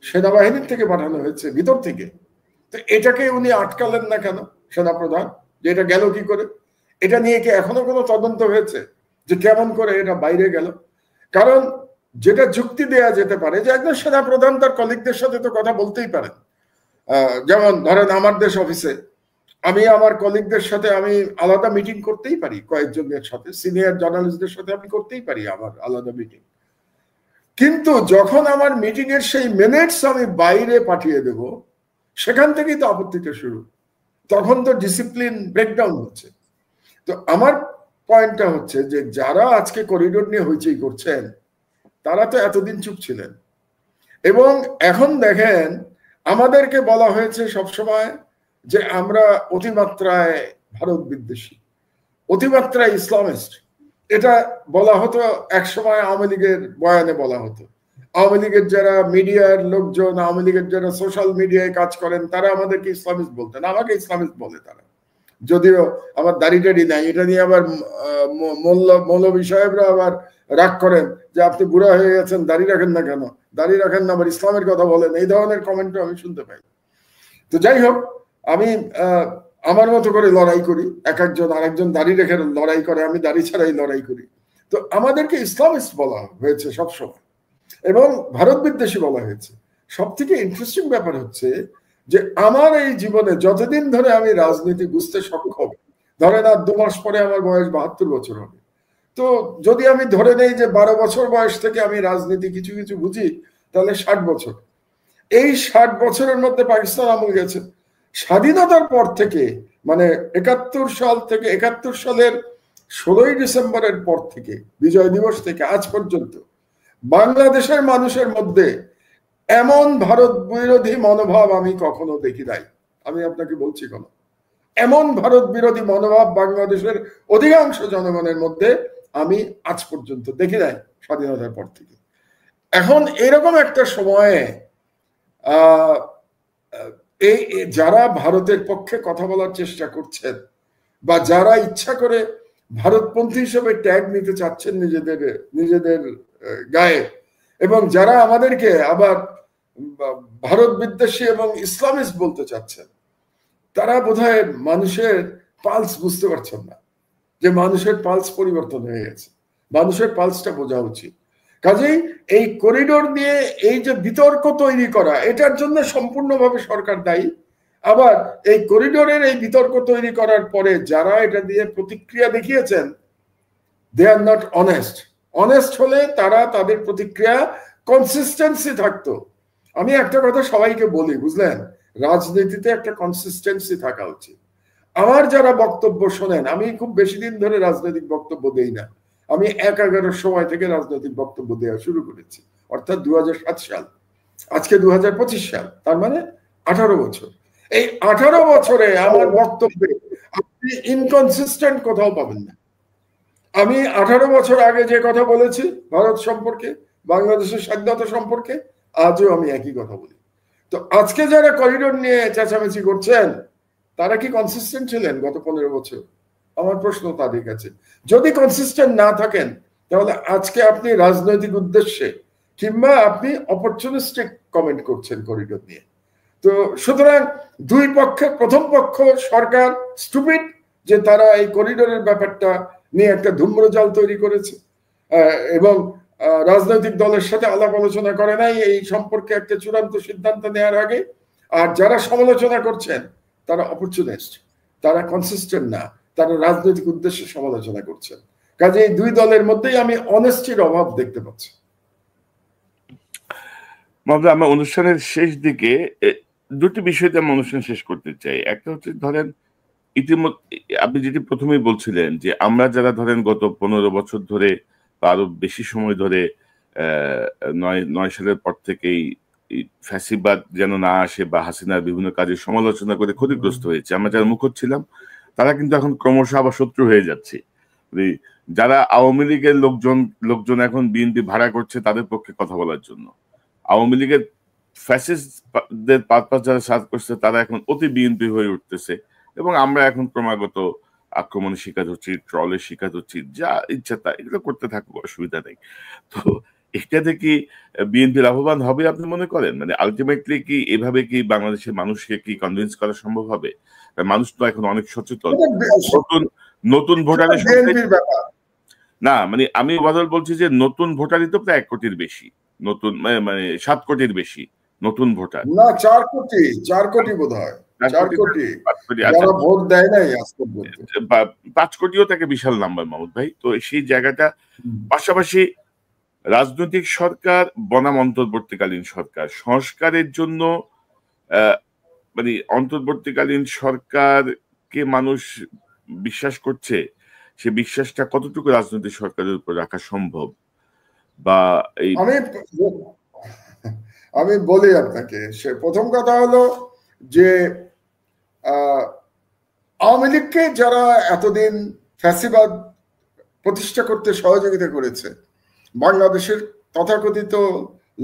সেনাবাহিনীর থেকে পাঠানো হয়েছে, ভিতর থেকে। তো এটাকে উনি আটকালেন না কেন সেনাপ্রধান, যে এটা গেল কি করে? এটা নিয়ে কি এখনো কোনো তদন্ত হয়েছে যে কেমন করে এটা বাইরে গেল? কারণ যেটা যুক্তি দেয়া যেতে পারে যে একজন সেনাপ্রধান তার কলিগদের সাথে তো কথা বলতেই পারেন। যেমন ধরেন আমার দেশ অফিসে আমি আমার কলিগদের সাথে আমি আলাদা মিটিং করতেই পারি, কয়েকজনের সাথে, সিনিয়র জার্নালিস্টদের সাথে আমি করতেই পারি আমার আলাদা মিটিং। কিন্তু যখন আমার মিটিং এর সেই মিনিটস আমি বাইরে পাঠিয়ে দেব, সেখান থেকেই তো আপত্তিটা শুরু। তখন তো ডিসিপ্লিন ব্রেকডাউন হচ্ছে। তো আমার পয়েন্টটা হচ্ছে যে যারা আজকে করিডোর নিয়ে হইচই করছেন, তারা তো এতদিন চুপ ছিলেন। এবং এখন দেখেন, আমাদেরকে বলা হয়েছে সবসময় যে আমরা অতিমাত্রায় ভারত বিদ্বেষী, অতিমাত্রায় ইসলামিস্ট। এটা বলা হতো একসময়, আওয়ামী লীগের বয়ানে বলা হতো। আওয়ামী লীগের যারা মিডিয়ার লোকজন, আওয়ামী লীগের যারা সোশ্যাল মিডিয়ায় কাজ করেন, তারা আমাদেরকে ইসলামিস্ট বলতেন। আমাকে ইসলামিস্ট বলে তারা, যদিও আমার দাড়ি টাড়ি নাই। এটা নিয়ে আবার মৌলভী সাহেবরা আবার রাগ করেন যে আপনি বুড়া হয়ে গেছেন, দাড়ি রাখেন না কেন, দাড়ি রাখেন না আবার ইসলামের কথা বলেন, এই ধরনের কমেন্টও আমি শুনতে পাই। তো যাই হোক, আমি আমার মতো করে লড়াই করি, এক একজন আরেকজন দাড়ি রেখে লড়াই করে, আমি দাড়ি ছাড়াই লড়াই করি। তো আমাদেরকে ইসলামিস্ট বলা হয়েছে সবসময়, এবং ভারত বিদ্বেষী বলা হয়েছে। সব থেকে ইন্টারেস্টিং ব্যাপার হচ্ছে যে আমার এই জীবনে যতদিন ধরে আমি রাজনীতি বুঝতে সক্ষম, ধরেন আর 2 মাস পরে আমার বয়স 72 বছর হবে। তো যদি আমি ধরে নেই যে 12 বছর বয়স থেকে আমি রাজনীতি কিছু কিছু বুঝি, তাহলে 60 বছর। এই 60 বছরের মধ্যে পাকিস্তান আমল গেছে। স্বাধীনতার পর থেকে, মানে 71 সাল থেকে, 71 সালের 16ই ডিসেম্বরের পর থেকে, বিজয় দিবস থেকে আজ পর্যন্ত বাংলাদেশের মানুষের মধ্যে এমন ভারত বিরোধী মনোভাব আমি কখনো দেখি নাই। আমি আপনাকে বলছি, কেন এমন ভারত বিরোধী মনোভাব বাংলাদেশের অধিকাংশ জনগণের মধ্যে আমি আজ পর্যন্ত দেখি নাই স্বাধীনতার পর থেকে। এখন এরকম একটা সময়ে এই যারা ভারতের পক্ষে কথা বলার চেষ্টা করছেন, বা যারা ইচ্ছা করে ভারতপন্থী হিসেবে ট্যাগ নিতে চাচ্ছেন নিজেদের গায়ে, এবং যারা আমাদেরকে আবার ভারত বিদ্বেষী এবং ইসলামিস্ট বলতে চাচ্ছেন, তারা বোধহয় মানুষের পালস বুঝতে পারছেন না, যে মানুষের পালস পরিবর্তন হয়ে গেছে। মানুষের পালসটা বোঝা উচিত। কাজেই এই করিডোর নিয়ে এই যে বিতর্ক তৈরি করা, এটার জন্য সম্পূর্ণভাবে সরকার দায়ী। আবার এই করিডোরের এই বিতর্ক তৈরি করার পরে যারা এটা দিয়ে প্রতিক্রিয়া দেখিয়েছেন, দে আর নট অনেস্ট। অনেস্ট হলে তারা তাদের প্রতিক্রিয়া কনসিস্টেন্সি থাকতো। আমি একটা কথা সবাইকে বলি, বুঝলেন, রাজনীতিতে একটা কনসিস্টেন্সি থাকা উচিত। আমার যারা বক্তব্য শোনেন, আমি খুব বেশি দিন ধরে রাজনৈতিক বক্তব্য দেই না। আমি 11 সময় থেকে রাজনৈতিক বক্তব্য দেওয়া শুরু করেছি, অর্থাৎ 2007 সাল। আজকে 2025 সাল, তার মানে 18 বছর। এই 18 বছরে আমার বক্তব্যে আপনি ইনকনসিস্টেন্ট কোথাও পাবেন না। আমি 18 বছর আগে যে কথা বলেছি ভারত সম্পর্কে, বাংলাদেশের স্বাধীনতা সম্পর্কে, আজও আমি একই কথা বলি। তো আজকে যারা করিডোর নিয়ে চেঁচামেচি করছেন, তারা কি কনসিস্টেন্ট ছিলেন গত 15 বছর? আমার প্রশ্ন তাদের কাছে। যদি কনসিস্টেন্ট না থাকেন, তাহলে আজকে আপনি রাজনৈতিক উদ্দেশ্যে কিংবা আপনি অপরচুনিস্টিক কমেন্ট করছেন করিডোর নিয়ে। তো সুতরাং দুই পক্ষে, প্রথম পক্ষ সরকার স্টুপিড, যে তারা এই করিডোরের ব্যাপারটা নিয়ে একটা ধূম্রজাল তৈরি করেছে, এবং রাজনৈতিক দলের সাথে আলাপ আলোচনা করে নাই এই সম্পর্কে একটা চূড়ান্ত সিদ্ধান্ত নেওয়ার আগে। আর যারা সমালোচনা করছেন, তারা অপরচুনিস্ট, তারা কনসিস্টেন্ট না, তারা রাজনৈতিক উদ্দেশ্যে সমালোচনা করছেন। কাজে এই দুই দলের মধ্যেই আমি অনেস্টির অভাব দেখতে পাচ্ছি।
আমরা অনুষ্ঠানের শেষ দিকে দুটি বিষয়তে আমরা অনুষ্ঠান শেষ করতে চাই। একটা হচ্ছে, ধরেন ইতিমধ্যে আপনি যেটি প্রথমেই বলছিলেন যে আমরা যারা ধরেন গত 15 বছর ধরে বা আরো বেশি সময় ধরে নয় সালের পর থেকেই ফ্যাসিবাদ যেন না আসে বা হাসিনার বিভিন্ন কাজের সমালোচনা করে ক্ষতিগ্রস্ত হয়েছে। আমরা যারা মুখর ছিলাম তারা কিন্তু এখন ক্রমশ আবার শত্রু হয়ে যাচ্ছে। যারা আওয়ামী লীগের লোকজন এখন বিএনপি ভাড়া করছে তাদের পক্ষে কথা বলার জন্য, আওয়ামী লীগের ফ্যাসিস্টদের পারপাস যারা সার্ভ করছে তারা এখন অতি বিএনপি হয়ে উঠতেছে এবং আমরা এখন ক্রমাগত আক্রমণের শিকার হচ্ছি, ট্রলের শিকার হচ্ছি, যা ইচ্ছা তা এগুলো করতে থাকুক, অসুবিধা নেই। তো এটাতে কি বিএনপি লাভবান হবে আপনি মনে করেন? মানে আলটিমেটলি কি এভাবে কি বাংলাদেশের মানুষকে কি কনভিন্স করা সম্ভব হবে? মানুষ তো এখন অনেক সচেতন। নতুন ভোটারের না, মানে আমি বদল বলছি যে নতুন ভোটারই তো প্রায় 1 কোটির বেশি, নতুন মানে 7 কোটির বেশি নতুন ভোটার।
না 4 কোটি বোধ হয়, 4 কোটি যারা ভোট দেয় নাই আজ পর্যন্ত।
5 কোটিও তাকে বিশাল নাম্বার মাহমুদ ভাই। তো সেই জায়গাটা পাশাপাশি রাজনৈতিক সরকার বনাম অন্তর্বর্তীকালীন সরকার সংস্কারের জন্য মানে অন্তর্বর্তীকালীন সরকারকে মানুষ বিশ্বাস করছে, সে বিশ্বাসটা কতটুকু রাজনৈতিক সরকারের উপর রাখা সম্ভব? বা এই
আমি বলি আপনাকে, সে প্রথম কথা হলো যে আওয়ামী লীগকে যারা এতদিন ফ্যাসিবাদ প্রতিষ্ঠা করতে সহযোগিতা করেছে, বাংলাদেশের তথাকথিত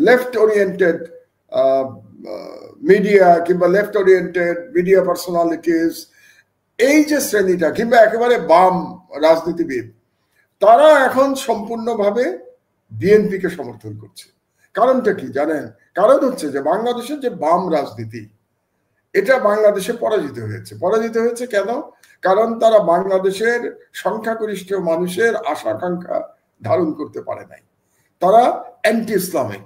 লেফট ওরিয়েন্টেড মিডিয়া কিংবা লেফট ওরিয়েন্টেড মিডিয়া পার্সোনালিটিস, এই যে শ্রেণীটা কিংবা একেবারে বাম রাজনীতিবিদ, তারা এখন সম্পূর্ণভাবে বিএনপিকে সমর্থন করছে। কারণটা কি জানেন? কারণ হচ্ছে যে বাংলাদেশের যে বাম রাজনীতি, এটা বাংলাদেশে পরাজিত হয়েছে কেন? কারণ তারা বাংলাদেশের সংখ্যাগরিষ্ঠ মানুষের আশা আকাঙ্ক্ষা ধারণ করতে পারে নাই। তারা অ্যান্টি ইসলামিক,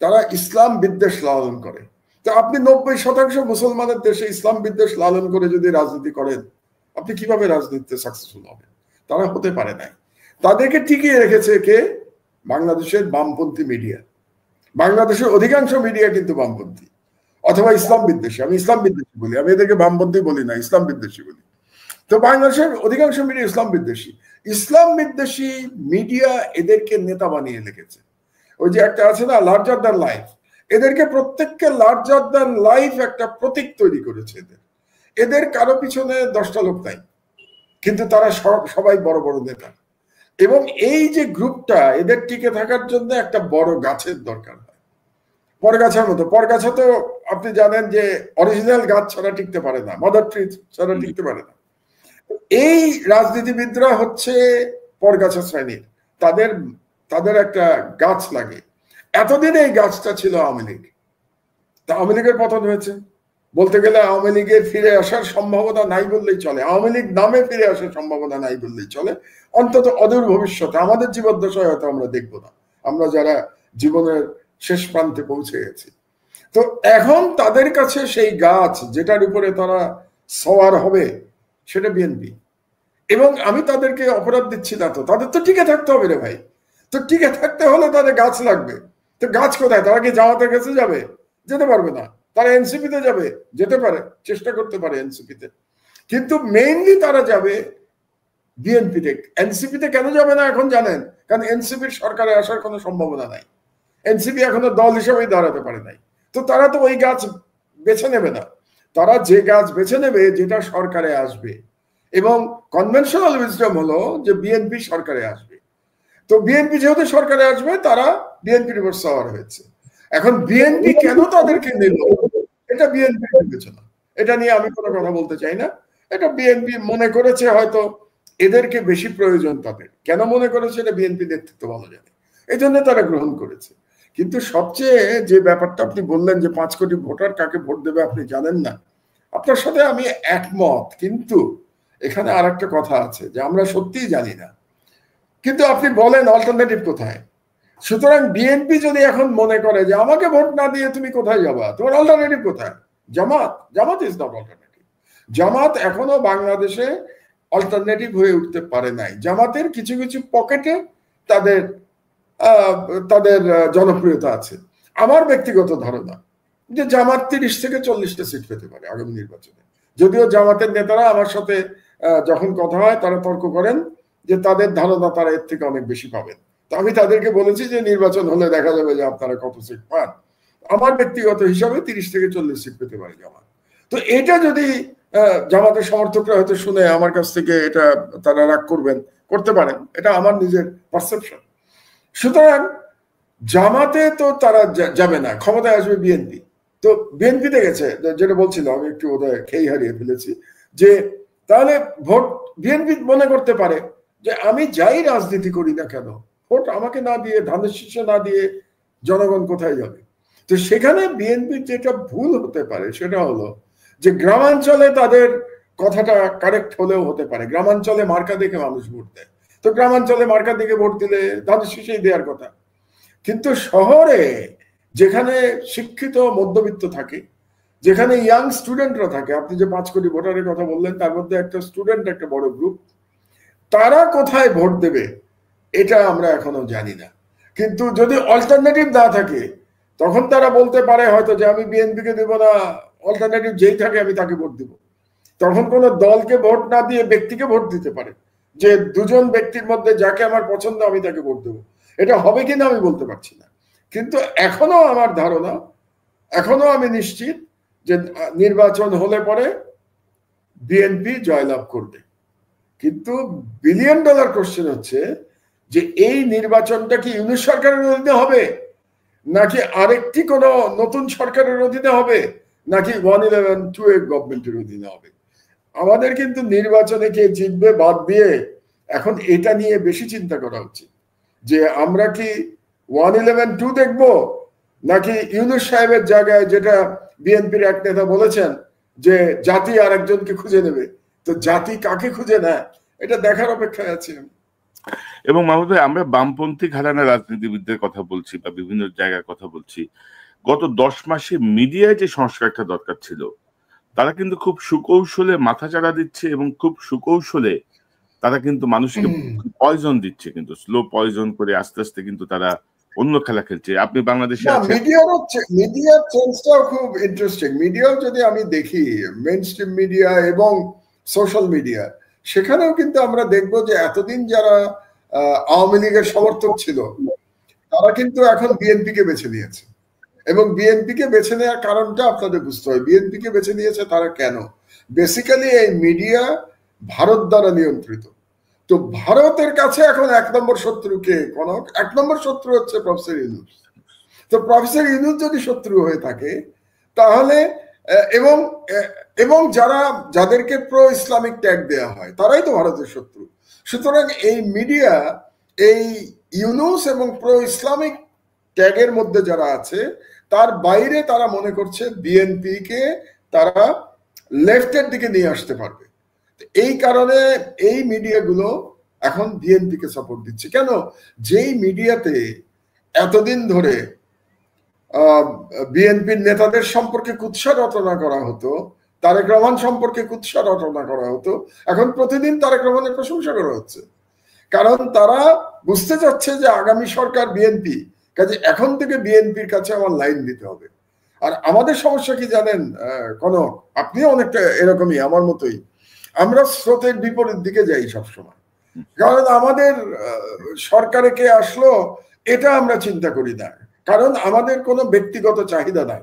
তারা ইসলাম বিদ্বেষ লালন করে। তো আপনি 90% মুসলমানের দেশে ইসলাম বিদ্বেষ লালন করে যদি রাজনীতি করেন, আপনি কিভাবে রাজনীতিতে সাকসেসফুল হবেন? তারা হতে পারে নাই। তাদেরকে টিকিয়ে রেখেছে কে? বাংলাদেশের বামপন্থী মিডিয়া। বাংলাদেশের অধিকাংশ মিডিয়া কিন্তু বামপন্থী অথবা ইসলাম বিদ্বেষী। আমি ইসলাম বিদ্বেষী বলি, আমি এদেরকে বামপন্থী বলি না, ইসলাম বিদ্বেষী বলি। তো বাংলাদেশের অধিকাংশ মিডিয়া ইসলাম বিদ্বেষী মিডিয়া এদেরকে নেতা বানিয়ে রেখেছে। ওই যে একটা আছে না, লার্জার দ্যান লাইফ, এদেরকে প্রত্যেককে লার্জার দ্যান লাইফ একটা প্রতীক তৈরি করেছে। এদের কারো পিছনে 10টা লোক নাই, কিন্তু তারা সবাই বড় বড় নেতা। এবং এই যে গ্রুপটা, এদের টিকে থাকার জন্য একটা বড় গাছের দরকার হয়, বরগাছার মতো। বরগাছা তো আপনি জানেন যে অরিজিনাল গাছ ছাড়া টিকতে পারে না, মাদার ট্রি ছাড়া টিকতে পারে না। এই রাজনীতিবিদরা হচ্ছে বরগাছা শ্রেণীর, তাদের একটা গাছ লাগে। এতদিন এই গাছটা ছিল আওয়ামী লীগ। তা আওয়ামী লীগের পতন হয়েছে, বলতে গেলে আওয়ামী লীগের ফিরে আসার সম্ভাবনা নাই বললেই চলে। আওয়ামী লীগ নামে ফিরে আসার সম্ভাবনা নাই বললেই চলে, অন্তত অদূর ভবিষ্যতে। আমাদের জীবদ্দশায় হয়তো আমরা দেখবো না, আমরা যারা জীবনের শেষ প্রান্তে পৌঁছে গেছি। তো এখন তাদের কাছে সেই গাছ যেটার উপরে তারা সওয়ার হবে, সেটা বিএনপি। এবং আমি তাদেরকে অপরাধ দিচ্ছি না, তো তাদের তো টিকে থাকতে হবে রে ভাই। তো টিকে থাকতে হলে তাদের গাছ লাগবে। তো গাছ কোথায়? তারা কি জামাতের কাছে যাবে? যেতে পারবে না। তারা এনসিপিতে যাবে? যেতে পারে, চেষ্টা করতে পারে এনসিপিতে, কিন্তু মেইনলি তারা যাবে বিএনপিতে। এনসিপিতে কেন যাবে না এখন জানেন? কারণ এনসিপির সরকারে আসার কোনো সম্ভাবনা নাই। এনসিপি এখনো দল হিসেবেই দাঁড়াতে পারে নাই। তো তারা তো ওই গাছ বেছে নেবে না। তারা যে গাছ বেছে নেবে যেটা সরকারে আসবে, এবং কনভেনশনাল উইজডম হলো যে বিএনপি সরকারে আসবে। তো বিএনপি যেহেতু সরকারে আসবে, তারা বিএনপির উপর সওয়ার হয়েছে। এখন বিএনপি কেন তাদেরকে নিল, এটা বিএনপির বিবেচনা। এটা নিয়ে আমি কোনো কথা বলতে চাই না। এটা বিএনপি মনে করেছে, হয়তো এদেরকে বেশি প্রয়োজন তাদের। কেন মনে করেছে এটা বিএনপি নেতৃত্ব ভালো জানে, এই জন্য তারা গ্রহণ করেছে। কিন্তু সবচেয়ে যে ব্যাপারটা আপনি বললেন যে 5 কোটি ভোটার কাকে ভোট দেবে আপনি জানেন না, আপনার সাথে আমি একমত। কিন্তু এখানে আর একটা কথা আছে যে আমরা সত্যিই জানি না। কিন্তু আপনি বলেন অল্টারনেটিভ কোথায়? সুতরাং বিএনপি যদি এখন মনে করে যে আমাকে ভোট না দিয়ে তুমি কোথায় যাবা, তোমার অল্টারনেটিভ কোথায়? জামাত ইজ নট অল্টারনেটিভ। জামাত এখনো বাংলাদেশে অল্টারনেটিভ হয়ে উঠতে পারে নাই। জামাতের কিছু কিছু পকেটে তাদের জনপ্রিয়তা আছে। আমার ব্যক্তিগত ধারণা যে জামাত 30 থেকে 40টা সিট পেতে পারে আগামী নির্বাচনে। যদিও জামাতের নেতারা আমার সাথে যখন কথা হয়, তারা তর্ক করেন যে তাদের ধারণা তারা এর থেকে অনেক বেশি পাবেন। তো আমি তাদেরকে বলেছি যে নির্বাচন হলে দেখা যাবে যে আপনারা কত সিট পান। আমার ব্যক্তিগত হিসাবে 30 থেকে 40 সিট পেতে পারে জামাত। তো এটা যদি জামাতের সমর্থকরা হয়তো শুনে আমার কাছ থেকে এটা তারা রাগ করতে পারেন, এটা আমার নিজের পারসেপশন। সুতরাং জামাতে তো তারা যাবে না, ক্ষমতায় আসবে বিএনপি। তো বিএনপিতে গেছে, যেটা বলছিলাম আমি একটু ওদের খেই হারিয়ে ফেলেছি, যে তাহলে ভোট বিএনপি মনে করতে পারে যে আমি যাই রাজনীতি করি না কেন, ভোট আমাকে না দিয়ে, ধানের শীর্ষে না দিয়ে জনগণ কোথায় যাবে? তো সেখানে বিএনপির যেটা ভুল হতে পারে সেটা হলো যে গ্রামাঞ্চলে তাদের কথাটা কারেক্ট হলেও হতে পারে, গ্রামাঞ্চলে মার্কা দেখে মানুষ ভোট দেয়, তো গ্রামাঞ্চলে মার্কা দেখে ভোট দিলে ধানের শীর্ষেই দেওয়ার কথা। কিন্তু শহরে যেখানে শিক্ষিত মধ্যবিত্ত থাকে, যেখানে ইয়াং স্টুডেন্টরা থাকে, আপনি যে 5 কোটি ভোটারের কথা বললেন তার মধ্যে একটা স্টুডেন্ট একটা বড় গ্রুপ, তারা কোথায় ভোট দেবে এটা আমরা এখনো জানি না। কিন্তু যদি অল্টারনেটিভ না থাকে তখন তারা বলতে পারে হয়তো যে আমি বিএনপিকে দেব না, অল্টারনেটিভ যেই থাকে আমি তাকে ভোট দেব। তখন কোন দলকে ভোট না দিয়ে ব্যক্তিকে ভোট দিতে পারে, যে দুজন ব্যক্তির মধ্যে যাকে আমার পছন্দ আমি তাকে ভোট দেবো। এটা হবে কিনা আমি বলতে পারছি না, কিন্তু এখনো আমার ধারণা, এখনো আমি নিশ্চিত যে নির্বাচন হলে পরে বিএনপি জয়লাভ করবে। কিন্তু $1 বিলিয়ন কোশ্চেন হচ্ছে যে এই নির্বাচনটা কি ইউনিট সরকারের অধীনে হবে, নাকি আরেকটি কোন নতুন সরকারের অধীনে হবে, নাকি 111-2 গভর্নমেন্টের অধীনে হবে? আমাদের কিন্তু নির্বাচনে কে জিতবে বাদ দিয়ে এখন এটা নিয়ে বেশি চিন্তা করা উচিত, যে আমরা কি 111-2 দেখবো, নাকি ইউনুস সাহেবের জায়গায়, যেটা বিএনপির এক নেতা বলেছেন যে জাতি আর একজনকে খুঁজে নেবে, তো জাতি কাকে খুঁজে নেয় এটা দেখার অপেক্ষায় আছি।
এবং মাহমুদ ভাই, আমরা বামপন্থী ঘরানা রাজনীতিবিদদের কথা বলছি বা বিভিন্ন জায়গার কথা বলছি, গত 10 মাসে মিডিয়ায় যে সংস্কারটা দরকার ছিল তারা কিন্তু খুব সুকৌশলে মাথাচাড়া দিচ্ছে, এবং খুব সুকৌশলে তারা কিন্তু মানুষকে পয়জন দিচ্ছে, কিন্তু স্লো পয়জন করে আস্তে আস্তে কিন্তু তারা অন্য খেলা খেলছে। আপনি বাংলাদেশে আছেন,
মিডিয়ার চেঞ্জটাও খুব ইন্টারেস্টিং। মিডিয়াও যদি আমি দেখি, মেইন স্ট্রিম মিডিয়া এবং সোশ্যাল মিডিয়া, সেখানেও কিন্তু আমরা দেখব যে এতদিন যারা আওয়ামী লীগের সমর্থক ছিল তারা কিন্তু এখন বিএনপি কে বেছে নিয়েছে, এবং বিএনপি কে বেছে নেওয়ার কারণটা আপনাদের বুঝতে হবে। বিএনপি কে বেছে নিয়েছে তারা কেন? বেসিক্যালি এই মিডিয়া ভারত দ্বারা নিয়ন্ত্রিত। তো ভারতের কাছে এখন 1 নম্বর শত্রু কে? কোন 1 নম্বর শত্রু হচ্ছে প্রফেসর ইউনূস। তো প্রফেসর ইউনূস যদি শত্রু হয়ে থাকে তাহলে এবং এবং যাদেরকে প্রো ইসলামিক ট্যাগ দেওয়া হয় তারাই তো ভারতের শত্রু। সুতরাং এই মিডিয়া এই ইউনূস এবং প্রো ইসলামিক ট্যাগের মধ্যে যারা আছে তার বাইরে তারা মনে করছে বিএনপি কে তারা লেফটের দিকে নিয়ে আসতে পারবে। এই কারণে এই মিডিয়াগুলো এখন বিএনপি কে সাপোর্ট দিচ্ছে। কেন? যেই মিডিয়াতে এতদিন ধরে বিএনপির নেতাদের সম্পর্কে কুৎসা রটনা করা হতো, তারেক রহমান সম্পর্কে কুৎসা রটনা করা হতো, এখন প্রতিদিন তারেক রহমানের প্রশংসা করা হচ্ছে। কারণ তারা বুঝতে চাচ্ছে যে আগামী সরকার বিএনপি, কাজে এখন থেকে বিএনপির কাছে আমার লাইন দিতে হবে। আর আমাদের সমস্যা কি জানেন কনক, আপনিও অনেকটা এরকমই আমার মতোই, আমরা স্রোতের বিপরীত দিকে যাই সবসময়। কারণ আমাদের সরকারে কে আসলো এটা আমরা চিন্তা করি না, কারণ আমাদের কোনো ব্যক্তিগত চাহিদা নাই।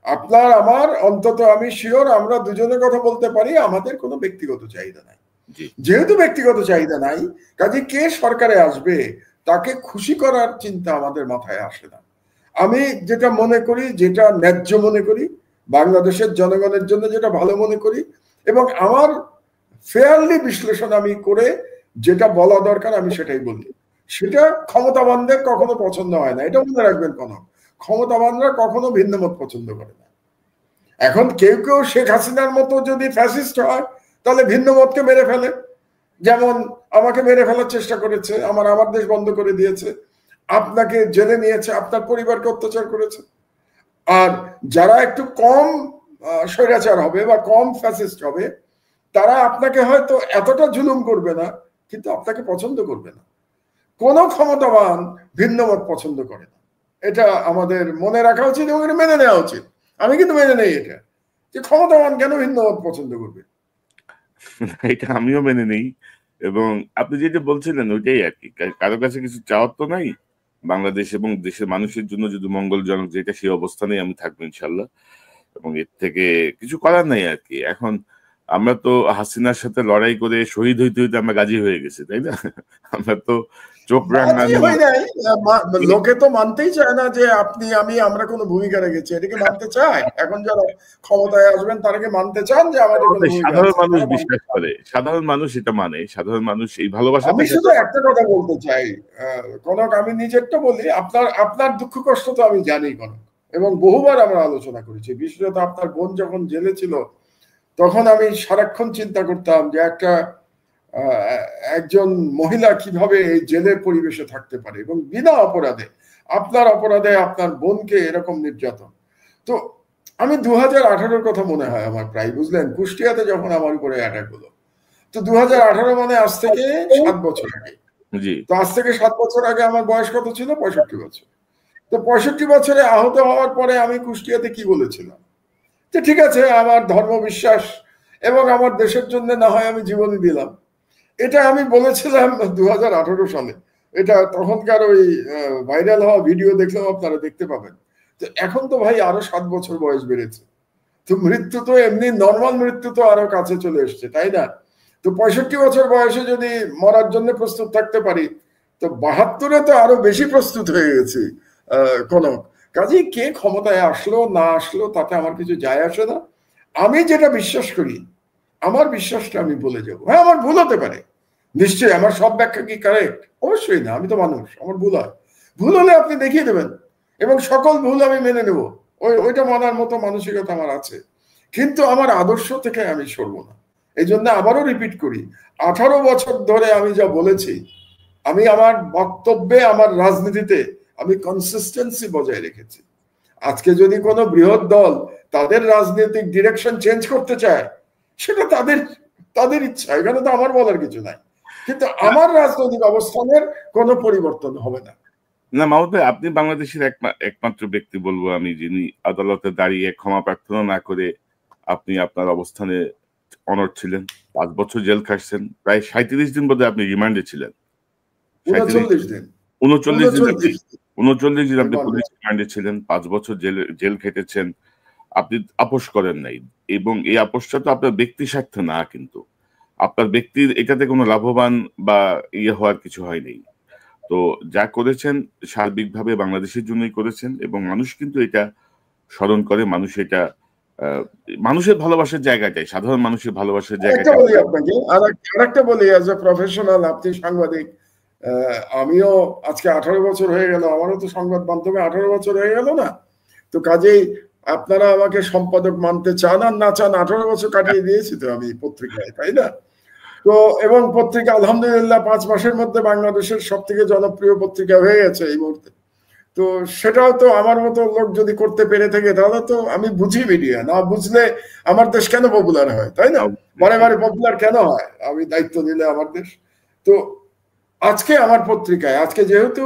আপনার আমার, অন্তত আমি শিওর আমরা দুজনের কথা বলতে পারি, আমাদের কোনো ব্যক্তিগত চাহিদা নাই। যেহেতু ব্যক্তিগত চাহিদা নাই, কাজে কে সরকারে আসবে তাকে খুশি করার চিন্তা আমাদের মাথায় আসে না। আমি যেটা মনে করি, যেটা ন্যায্য মনে করি, বাংলাদেশের জনগণের জন্য যেটা ভালো মনে করি, এবং আমার ফেয়ারলি বিশ্লেষণ আমি করে যেটা বলা দরকার আমি সেটাই বলি। সেটা ক্ষমতাবানদের কখনো পছন্দ হয় না, এটা মনে রাখবেন। কোনো ক্ষমতাবানরা কখনো ভিন্ন মত পছন্দ করে না। এখন কেউ কেউ শেখ হাসিনার মতো যদি ফ্যাসিস্ট হয় তাহলে ভিন্ন মতকে মেরে ফেলে, যেমন আমাকে মেরে ফেলার চেষ্টা করেছে, আমার দেশ বন্ধ করে দিয়েছে, আপনাকে জেলে নিয়েছে, আপনার পরিবারকে অত্যাচার করেছে। আর যারা একটু কম স্বৈরাচার হবে বা কম ফ্যাসিস্ট হবে তারা আপনাকে হয়তো এতটা জুলুম করবে না, কিন্তু আপনাকে পছন্দ করবে না। কোন ক্ষমতাবান ভিন্ন মত পছন্দ করে না, এটা আমাদের মনে রাখা উচিত এবং এটা মেনে নেওয়া উচিত। আমি কিন্তু মেনে নেই এটা, যে ক্ষমতাবান কেন ভিন্ন মত পছন্দ করবে।
এটা আমিও মেনে নেই, এবং আপনি যেটা বলছিলেন ওইটাই আর কি, কারো কাছে কিছু চাওয়ার তো নাই। বাংলাদেশ এবং দেশের মানুষের জন্য যদি মঙ্গলজনক যেটা, সেই অবস্থানেই আমি থাকবো ইনশাল্লাহ। এবং এর থেকে কিছু করার নাই আর কি। এখন আমরা তো হাসিনার সাথে লড়াই করে শহীদ হইতে হইতে আমরা গাজী হয়ে গেছি, তাই না? আমরা তো চোখ
রাজি
রাঙানি।
হয় নাই। লোকে তো মানতেই চায় না যে আপনি আমি আমরা কোনো ভূমিকা রেখেছি, এটাকে মানতে চায়। এখন যারা ক্ষমতায় আসবেন তারা কি মানতে চান যে আমাদের কোনো ভূমিকা
সাধারণ
আছে?
মানুষ
তারা মানতে
বিশ্বাস
চান।
করে, সাধারণ মানুষ এটা মানে, সাধারণ মানুষ এই ভালোবাসাটা
আমি শুধু
খেতে পারে।
একটা কথা বলতে চাই, কনক, আমি নিজেরটা বলি, আপনার আপনার দুঃখ কষ্ট তো আমি জানি কনক, এবং বহুবার আমরা আলোচনা করেছি। বিশেষত আপনার বোন যখন জেলে ছিল তখন আমি সারাক্ষণ চিন্তা করতাম যে একজন মহিলা কিভাবে এই জেলের পরিবেশে থাকতে পারে, এবং বিনা অপরাধে, আপনার অপরাধে আপনার বোনকে এরকম নির্যাতন। তো আমি 2018-র কথা মনে হয় আমার প্রায়, বুঝলেন, কুষ্টিয়াতে যখন আমার উপরে অ্যাটাক হলো। তো 2018 মানে আজ থেকে 7 বছর আগে।
জি।
তো আজ থেকে 7 বছর আগে আমার বয়স কত ছিল? 65 বছর। তো 65 বছরে আহত হওয়ার পরে আমি কুষ্টিয়াতে কি বলেছিলাম? যে ঠিক আছে, আমার ধর্ম বিশ্বাস এবং আমার দেশের জন্য না হয় আমি জীবনই দিলাম। এটা আমি বলেছিলাম 2018 সালে। এটা তখনকার ওই ভাইরাল হওয়া ভিডিও দেখলেও আপনারা দেখতে পাবেন। তো এখন তো ভাই আরো 7 বছর বয়স বেড়েছে। তো মৃত্যু তো এমনি নর্মাল মৃত্যু তো আরো কাছে চলে এসছে, তাই না? তো 65 বছর বয়সে যদি মরার জন্য প্রস্তুত থাকতে পারি, তো 72-এ তো আরো বেশি প্রস্তুত হয়ে গেছি কনক। কাজেই কে ক্ষমতায় আসলো না আসলো তাতে আমার কিছু যায় আসে না। আমি যেটা বিশ্বাস করি, আমার বিশ্বাসটা আমি বলে যাবো। হ্যাঁ, আমার ভুল হতে পারে, নিশ্চয়ই। আমার সব ব্যাখ্যা কি কারেক্ট? অবশ্যই না, আমি তো মানুষ, আমার ভুল হয়। ভুল হলে আপনি দেখিয়ে দেবেন, এবং সকল ভুল আমি মেনে নেব। ওইটা মানার মতো মানসিকতা আমার আছে। কিন্তু আমার আদর্শ থেকে আমি সরবো না। এই জন্য আবারও রিপিট করি, 18 বছর ধরে আমি যা বলেছি, আমি আমার বক্তব্যে, আমার রাজনীতিতে আমি কনসিস্টেন্সি বজায় রেখেছি। আজকে যদি কোনো বৃহৎ দল তাদের রাজনৈতিক ডিরেকশন চেঞ্জ করতে চায়, সেটা তাদের তাদের ইচ্ছা, এখানে তো আমার বলার কিছু নাই। কিন্তু আমার রাজনৈতিক অবস্থানের কোনো পরিবর্তন হবে না।
না মাহমুদ ভাই, আপনি বাংলাদেশের একমাত্র ব্যক্তি বলবো আমি, যিনি আদালতে দাঁড়িয়ে ক্ষমা প্রার্থনা না করে আপনি আপনার অবস্থানে অনড় ছিলেন। 5 বছর জেল খাটছেন, প্রায় 37 দিন বোধহয় আপনি রিমান্ডে ছিলেন।
39 দিন।
39 দিন আপনি 39 দিন আপনি
রিমান্ডে।
পুলিশ রিমান্ডে ছিলেন, 5 বছর জেল খেটেছেন। আপনি আপোষ করেন নাই, এবং এই আপোষটা তো আপনার ব্যক্তি স্বার্থে না, কিন্তু আপনার ব্যক্তির এটাতে কোনো লাভবান বা ইয়ে হওয়ার কিছু হয়নি। তো যা করেছেন সার্বিকভাবে বাংলাদেশের জন্যই করেছেন, এবং মানুষ কিন্তু এটা স্মরণ করে। মানুষ এটা মানুষের ভালোবাসার জায়গাটাই, সাধারণ মানুষের ভালোবাসার
আরেকটা
জায়গাটাই।
বলি আপনাকে, আরেকটা বলি, অ্যাজ এ প্রফেশনাল, আপনি সাংবাদিক, আমিও আজকে 18 বছর হয়ে গেল, আমারও তো সংবাদ মাধ্যমে 18 বছর হয়ে গেল না? তো কাজেই আপনারা আমাকে সম্পাদক মানতে চান আর না চান, 18 বছর কাটিয়ে দিয়েছি তো আমি পত্রিকায়, তাই না? তো এবং পত্রিকা আলহামদুলিল্লাহ 5 মাসের মধ্যে বাংলাদেশের সব থেকে জনপ্রিয় পত্রিকা হয়ে গেছে এই মুহূর্তে। তো সেটাও তো আমার মতো লোক যদি করতে পেরে থাকে, তাহলে তো আমি বুঝি। মিডিয়া না বুঝলে আমার দেশ কেন পপুলার হয়, তাই না? বারে বারে পপুলার কেন হয় আমি দায়িত্ব নিলে আমার দেশ? তো আজকে আমার পত্রিকায়, আজকে যেহেতু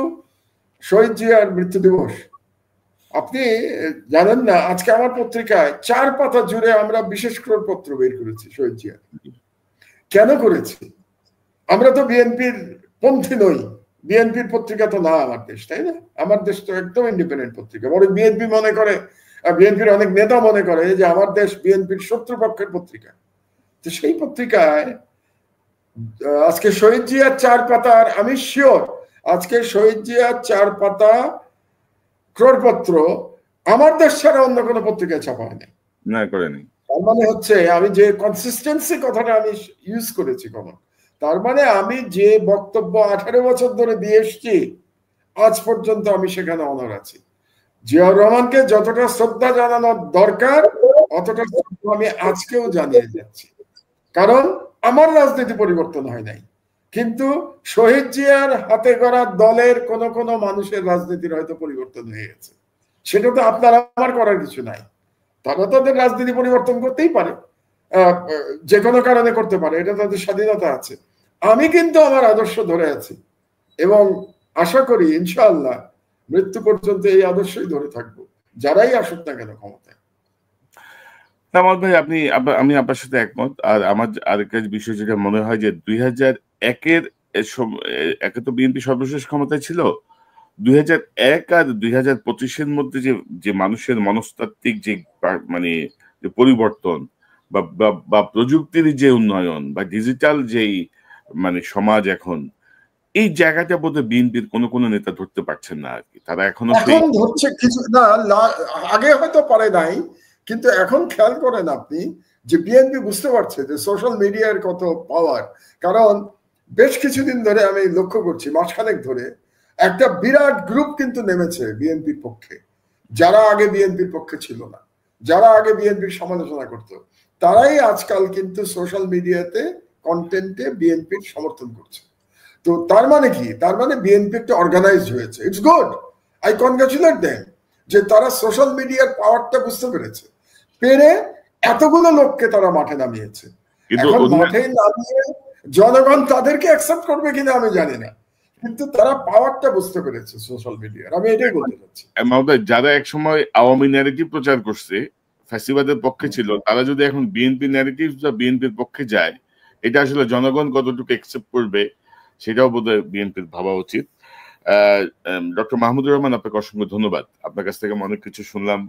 শহীদ জিয়ার মৃত্যু দিবস, আপনি জানেন না, আজকে আমার পত্রিকায় 4 পাতা জুড়ে আমরা বিশেষ পত্র বের করেছি শহীদ জিয়া। কেন করেছি? আমরা তো বিএনপির পন্থী নই, বিএনপির পত্রিকা তো না আমার দেশ, তাই না? আমার দেশ তো একদম ইন্ডিপেন্ডেন্ট পত্রিকা। বড় বিএনপি মনে করে, বিএনপির অনেক নেতা মনে করে যে আমার দেশ বিএনপির শত্রুপক্ষের পত্রিকা। তো সেই পত্রিকায় আজকে শহীদ জিয়ার 4 পাতার, আমি শিওর আজকে শহীদ জিয়ার 4 পাতা ক্রোড়পত্র আমার দেশ ছাড়া অন্য কোনো পত্রিকায় ছাপা হয়নি।
না করেনি।
তার মানে হচ্ছে আমি যে কনসিস্টেন্সি কথাটা আমি ইউজ করেছি কখন, তার মানে আমি যে বক্তব্য 18 বছর ধরে দিয়ে এসছি, আজ পর্যন্ত আমি সেখানে অনড় আছি। জিয়াউর রহমানকে যতটা শ্রদ্ধা জানানোর দরকার, অতটা শ্রদ্ধা আমি আজকেও জানিয়ে যাচ্ছি। কারণ আমার রাজনীতি পরিবর্তন হয় নাই, কিন্তু শহীদ জিয়ার হাতে গড়া দলের কোন কোন মানুষের রাজনীতির হয়তো পরিবর্তন হয়ে গেছে। সেটা তো আপনার আমার করার কিছু নাই। তারা তাদের রাজনীতি পরিবর্তন করতেই পারে, যে কোনো কারণে করতে পারে, এটা তাদের স্বাধীনতা আছে। আমি কিন্তু আমার আদর্শ ধরে আছি, এবং আশা করি ইনশাআল্লাহ মৃত্যু পর্যন্ত এই আদর্শই ধরে থাকবো, যারাই আসুক না কেন ক্ষমতায়।
তামাল ভাই, আমি আপনার সাথে একমত। আর আমার আরেকটা বিষয় যেটা মনে হয় যে 2001-এর একে তো বিএনপি সর্বশেষ ক্ষমতায় ছিল, 2001 আর 2025-এর মধ্যে যে যে মানুষের মনস্তাত্ত্বিক যে মানে যে পরিবর্তন বা প্রযুক্তির যে উন্নয়ন বা ডিজিটাল যেই মানে সমাজ এখন, এই জায়গাটা বোধহয় বিএনপির কোনো নেতা ধরতে পারছেন না আর কি। তারা এখনো
এখন ধরছে কিছু না, আগে হয়তো পারে নাই, কিন্তু এখন খেয়াল করেন আপনি যে বিএনপি বুঝতে পারছে যে সোশ্যাল মিডিয়ার কত পাওয়ার। কারণ বেশ কিছুদিন ধরে আমি লক্ষ্য করছি, মাসখানেক ধরে একটা বিরাট গ্রুপ কিন্তু নেমেছে বিএনপির পক্ষে, যারা আগে বিএনপির পক্ষে ছিল না, যারা আগে বিএনপির সমালোচনা করতো, তারাই আজকাল কিন্তু সোশ্যাল মিডিয়াতে কন্টেন্টে বিএনপির সমর্থন করছে। তো তার মানে কি? তার মানে বিএনপি একটা অর্গানাইজড হয়েছে। It's good, I congratulate them যে তারা সোশ্যাল মিডিয়ার পাওয়ারটা বুঝতে পেরেছে, পেরে এতগুলো লোককে তারা মাঠে নামিয়েছে। এখন মাঠে নামিয়ে জনগণ তাদেরকে অ্যাকসেপ্ট করবে কিনা আমি জানি না, কিন্তু তারা পাওয়ারটা বুঝতে পেরেছে সোশ্যাল মিডিয়ার। আমি এটাই বলতে চাচ্ছি।
যারা একসময় আওয়ামী ন্যারেটিভ প্রচার করছে, ফ্যাসিবাদের পক্ষে ছিল, তারা যদি এখন বিএনপি ন্যারেটিভ বা বিএনপির পক্ষে যায়, এটা আসলে জনগণ কতটুকু অ্যাকসেপ্ট করবে সেটাও বোধহয় বিএনপির ভাবা উচিত। ডক্টর মাহমুদুর রহমান, আপনাকে অসংখ্য ধন্যবাদ। আপনার কাছ থেকে অনেক কিছু শুনলাম।